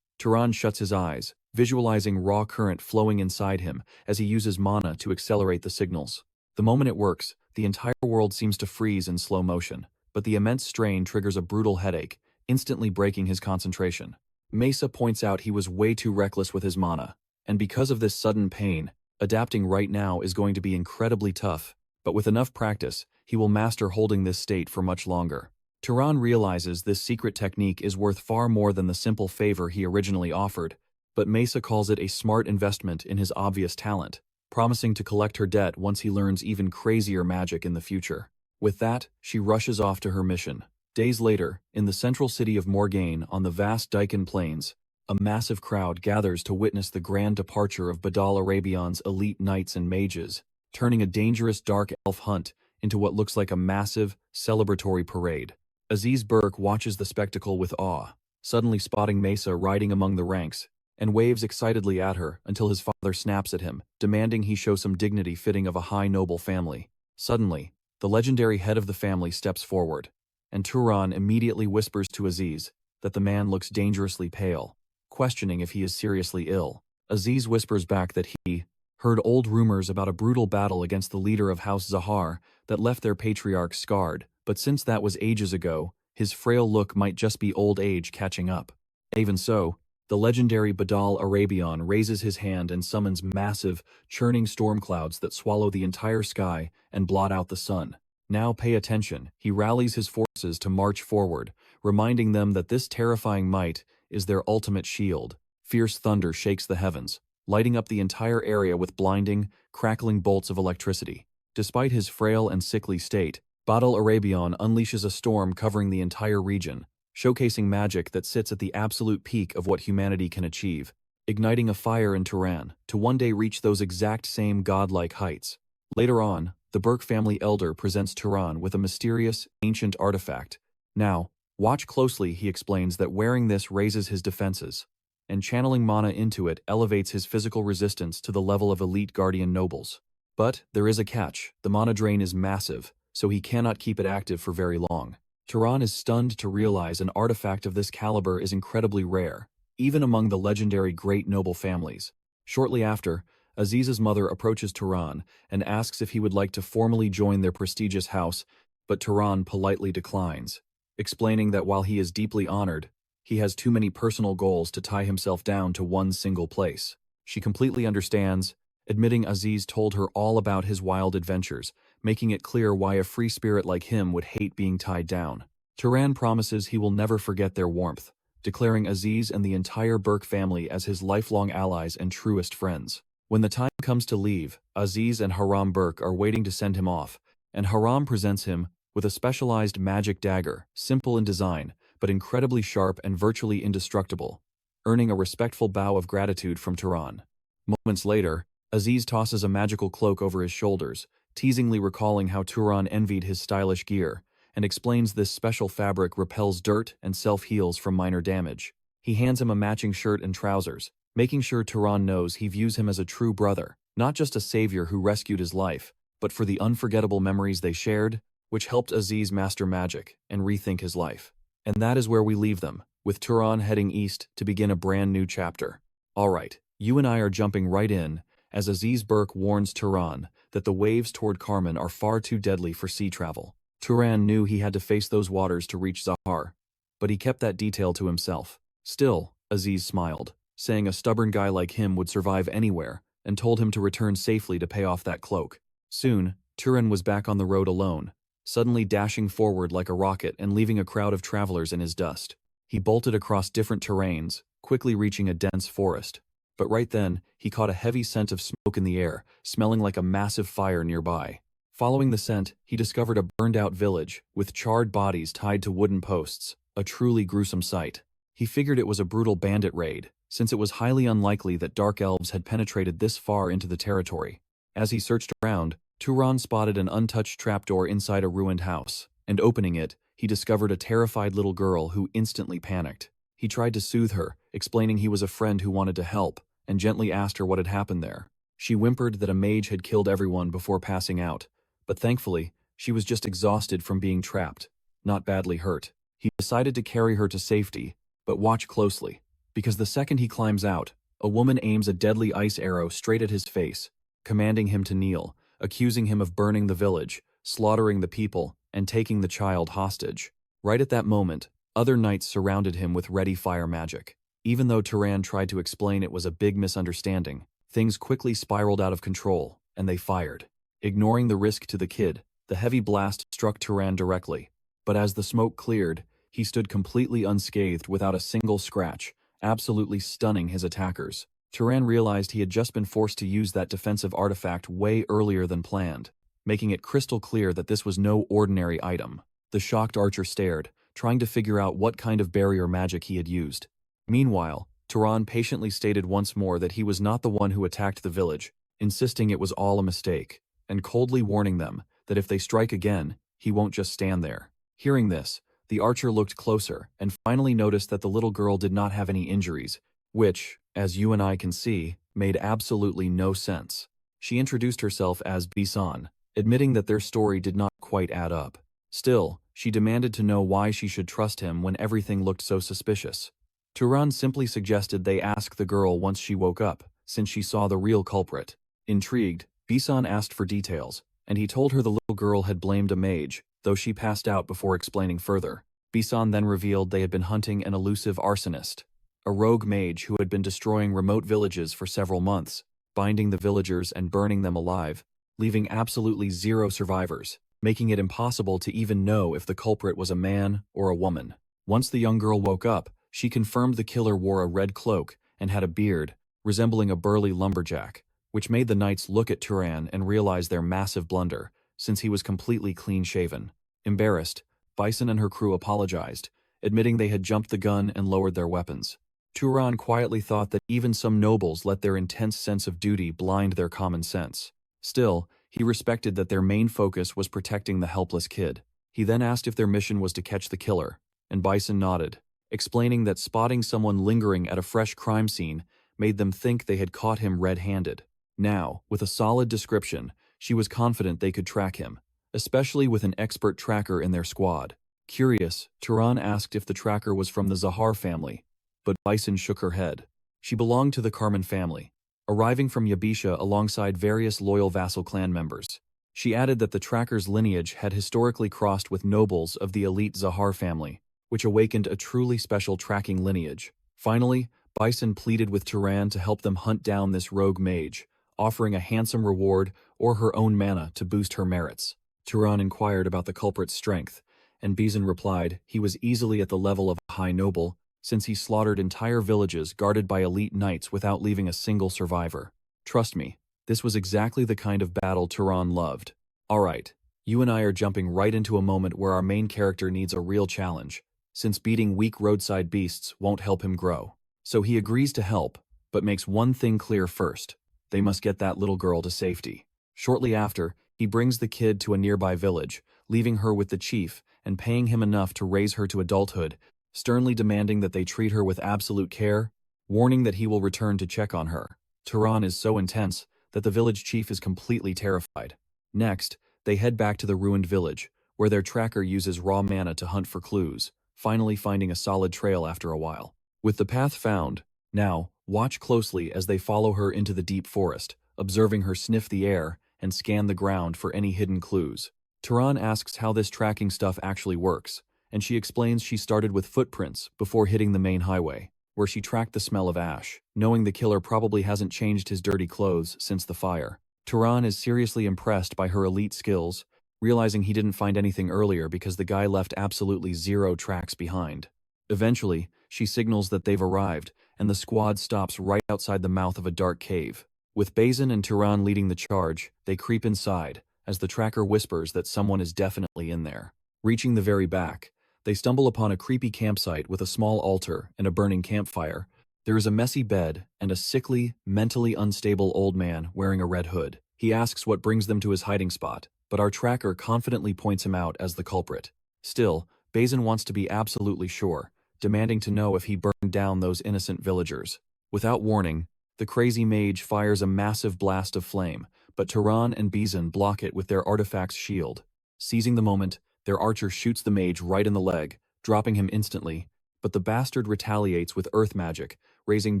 Turan shuts his eyes, visualizing raw current flowing inside him as he uses mana to accelerate the signals. The moment it works, the entire world seems to freeze in slow motion, but the immense strain triggers a brutal headache, instantly breaking his concentration. Mesa points out he was way too reckless with his mana, and because of this sudden pain, adapting right now is going to be incredibly tough, but with enough practice, he will master holding this state for much longer. Turan realizes this secret technique is worth far more than the simple favor he originally offered, but Mesa calls it a smart investment in his obvious talent, promising to collect her debt once he learns even crazier magic in the future. With that, she rushes off to her mission. Days later, in the central city of Morgaine on the vast Daikin Plains, a massive crowd gathers to witness the grand departure of Badal Arabion's elite knights and mages, turning a dangerous dark elf hunt into what looks like a massive, celebratory parade. Aziz Burke watches the spectacle with awe, suddenly spotting Mesa riding among the ranks, and waves excitedly at her until his father snaps at him, demanding he show some dignity fitting of a high noble family. Suddenly, the legendary head of the family steps forward, and Turan immediately whispers to Aziz that the man looks dangerously pale, questioning if he is seriously ill. Aziz whispers back that he heard old rumors about a brutal battle against the leader of House Zahar that left their patriarch scarred, but since that was ages ago, his frail look might just be old age catching up. Even so, the legendary Badal Arabion raises his hand and summons massive, churning storm clouds that swallow the entire sky and blot out the sun. Now pay attention, he rallies his forces to march forward, reminding them that this terrifying might is their ultimate shield. Fierce thunder shakes the heavens, lighting up the entire area with blinding, crackling bolts of electricity. Despite his frail and sickly state, Badal Arabion unleashes a storm covering the entire region, showcasing magic that sits at the absolute peak of what humanity can achieve, igniting a fire in Turan to one day reach those exact same godlike heights. Later on, the Burke family elder presents Turan with a mysterious, ancient artifact. Now, watch closely, he explains that wearing this raises his defenses, and channeling mana into it elevates his physical resistance to the level of elite guardian nobles. But there is a catch, the mana drain is massive, so he cannot keep it active for very long. Turan is stunned to realize an artifact of this caliber is incredibly rare, even among the legendary great noble families. Shortly after, Aziz's mother approaches Turan and asks if he would like to formally join their prestigious house, but Turan politely declines, explaining that while he is deeply honored, he has too many personal goals to tie himself down to one single place. She completely understands, admitting Aziz told her all about his wild adventures, making it clear why a free spirit like him would hate being tied down. Turan promises he will never forget their warmth, declaring Aziz and the entire Burke family as his lifelong allies and truest friends. When the time comes to leave, Aziz and Haram Burke are waiting to send him off, and Haram presents him with a specialized magic dagger, simple in design, but incredibly sharp and virtually indestructible, earning a respectful bow of gratitude from Turan. Moments later, Aziz tosses a magical cloak over his shoulders, teasingly recalling how Turan envied his stylish gear, and explains this special fabric repels dirt and self-heals from minor damage. He hands him a matching shirt and trousers, making sure Turan knows he views him as a true brother, not just a savior who rescued his life, but for the unforgettable memories they shared, which helped Aziz master magic and rethink his life. And that is where we leave them, with Turan heading east to begin a brand new chapter. Alright, you and I are jumping right in, as Aziz Burke warns Turan that the waves toward Carmen are far too deadly for sea travel. Turan knew he had to face those waters to reach Zahar, but he kept that detail to himself. Still, Aziz smiled, saying a stubborn guy like him would survive anywhere, and told him to return safely to pay off that cloak. Soon, Turan was back on the road alone, suddenly dashing forward like a rocket and leaving a crowd of travelers in his dust. He bolted across different terrains, quickly reaching a dense forest. But right then, he caught a heavy scent of smoke in the air, smelling like a massive fire nearby. Following the scent, he discovered a burned-out village, with charred bodies tied to wooden posts, a truly gruesome sight. He figured it was a brutal bandit raid, since it was highly unlikely that dark elves had penetrated this far into the territory. As he searched around, Turan spotted an untouched trapdoor inside a ruined house, and opening it, he discovered a terrified little girl who instantly panicked. He tried to soothe her, explaining he was a friend who wanted to help, and gently asked her what had happened there. She whimpered that a mage had killed everyone before passing out, but thankfully, she was just exhausted from being trapped, not badly hurt. He decided to carry her to safety, but watch closely, because the second he climbs out, a woman aims a deadly ice arrow straight at his face, commanding him to kneel, accusing him of burning the village, slaughtering the people, and taking the child hostage. Right at that moment, other knights surrounded him with ready fire magic. Even though Turan tried to explain it was a big misunderstanding, things quickly spiraled out of control, and they fired. Ignoring the risk to the kid, the heavy blast struck Turan directly. But as the smoke cleared, he stood completely unscathed without a single scratch, absolutely stunning his attackers. Turan realized he had just been forced to use that defensive artifact way earlier than planned, making it crystal clear that this was no ordinary item. The shocked archer stared, trying to figure out what kind of barrier magic he had used. Meanwhile, Turan patiently stated once more that he was not the one who attacked the village, insisting it was all a mistake, and coldly warning them that if they strike again, he won't just stand there. Hearing this, the archer looked closer and finally noticed that the little girl did not have any injuries, which, as you and I can see, made absolutely no sense. She introduced herself as Bisan, admitting that their story did not quite add up. Still, she demanded to know why she should trust him when everything looked so suspicious. Turan simply suggested they ask the girl once she woke up, since she saw the real culprit. Intrigued, Bisan asked for details, and he told her the little girl had blamed a mage, though she passed out before explaining further. Bisan then revealed they had been hunting an elusive arsonist, a rogue mage who had been destroying remote villages for several months, binding the villagers and burning them alive, leaving absolutely zero survivors, making it impossible to even know if the culprit was a man or a woman. Once the young girl woke up, she confirmed the killer wore a red cloak and had a beard, resembling a burly lumberjack, which made the knights look at Turan and realize their massive blunder, since he was completely clean-shaven. Embarrassed, Bison and her crew apologized, admitting they had jumped the gun and lowered their weapons. Turan quietly thought that even some nobles let their intense sense of duty blind their common sense. Still, he respected that their main focus was protecting the helpless kid. He then asked if their mission was to catch the killer, and Bison nodded, explaining that spotting someone lingering at a fresh crime scene made them think they had caught him red-handed. Now, with a solid description, she was confident they could track him, especially with an expert tracker in their squad. Curious, Turan asked if the tracker was from the Zahar family, but Bison shook her head. She belonged to the Carmen family, arriving from Yabisha alongside various loyal vassal clan members. She added that the tracker's lineage had historically crossed with nobles of the elite Zahar family, which awakened a truly special tracking lineage. Finally, Bison pleaded with Turan to help them hunt down this rogue mage, offering a handsome reward or her own mana to boost her merits. Turan inquired about the culprit's strength, and Bison replied he was easily at the level of a high noble, since he slaughtered entire villages guarded by elite knights without leaving a single survivor. Trust me, this was exactly the kind of battle Turan loved. Alright, you and I are jumping right into a moment where our main character needs a real challenge, since beating weak roadside beasts won't help him grow. So he agrees to help, but makes one thing clear first. They must get that little girl to safety. Shortly after, he brings the kid to a nearby village, leaving her with the chief and paying him enough to raise her to adulthood, sternly demanding that they treat her with absolute care, warning that he will return to check on her. Turan is so intense that the village chief is completely terrified. Next, they head back to the ruined village, where their tracker uses raw mana to hunt for clues, finally finding a solid trail after a while. With the path found, now, watch closely as they follow her into the deep forest, observing her sniff the air and scan the ground for any hidden clues. Turan asks how this tracking stuff actually works, and she explains she started with footprints before hitting the main highway, where she tracked the smell of ash, knowing the killer probably hasn't changed his dirty clothes since the fire. Turan is seriously impressed by her elite skills, realizing he didn't find anything earlier because the guy left absolutely zero tracks behind. Eventually, she signals that they've arrived, and the squad stops right outside the mouth of a dark cave. With Bazin and Turan leading the charge, they creep inside, as the tracker whispers that someone is definitely in there. Reaching the very back, they stumble upon a creepy campsite with a small altar and a burning campfire. There is a messy bed and a sickly, mentally unstable old man wearing a red hood. He asks what brings them to his hiding spot, but our tracker confidently points him out as the culprit. Still, Bazin wants to be absolutely sure, demanding to know if he burned down those innocent villagers. Without warning, the crazy mage fires a massive blast of flame, but Turan and Bizan block it with their artifact's shield. Seizing the moment, their archer shoots the mage right in the leg, dropping him instantly, but the bastard retaliates with earth magic, raising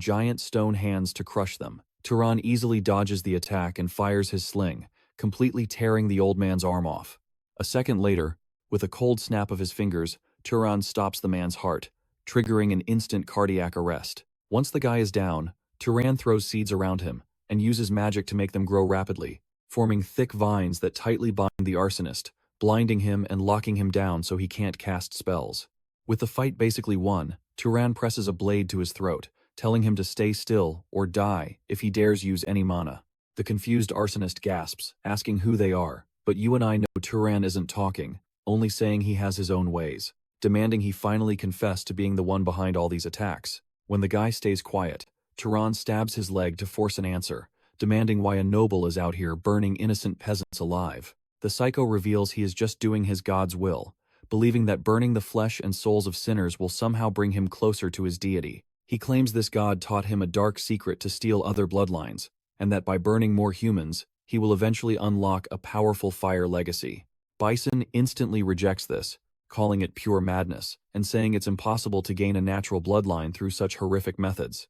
giant stone hands to crush them. Turan easily dodges the attack and fires his sling, completely tearing the old man's arm off. A second later, with a cold snap of his fingers, Turan stops the man's heart, triggering an instant cardiac arrest. Once the guy is down, Turan throws seeds around him and uses magic to make them grow rapidly, forming thick vines that tightly bind the arsonist, blinding him and locking him down so he can't cast spells. With the fight basically won, Turan presses a blade to his throat, telling him to stay still or die if he dares use any mana. The confused arsonist gasps, asking who they are, but you and I know Turan isn't talking, only saying he has his own ways, demanding he finally confess to being the one behind all these attacks. When the guy stays quiet, Turan stabs his leg to force an answer, demanding why a noble is out here burning innocent peasants alive. The psycho reveals he is just doing his god's will, believing that burning the flesh and souls of sinners will somehow bring him closer to his deity. He claims this god taught him a dark secret to steal other bloodlines, and that by burning more humans, he will eventually unlock a powerful fire legacy. Bison instantly rejects this, calling it pure madness, and saying it's impossible to gain a natural bloodline through such horrific methods.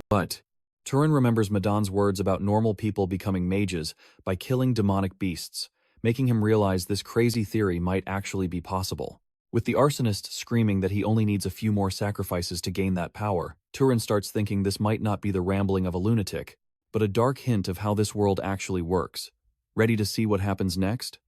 But Turan remembers Madan's words about normal people becoming mages by killing demonic beasts, making him realize this crazy theory might actually be possible. With the arsonist screaming that he only needs a few more sacrifices to gain that power, Turan starts thinking this might not be the rambling of a lunatic, but a dark hint of how this world actually works. Ready to see what happens next?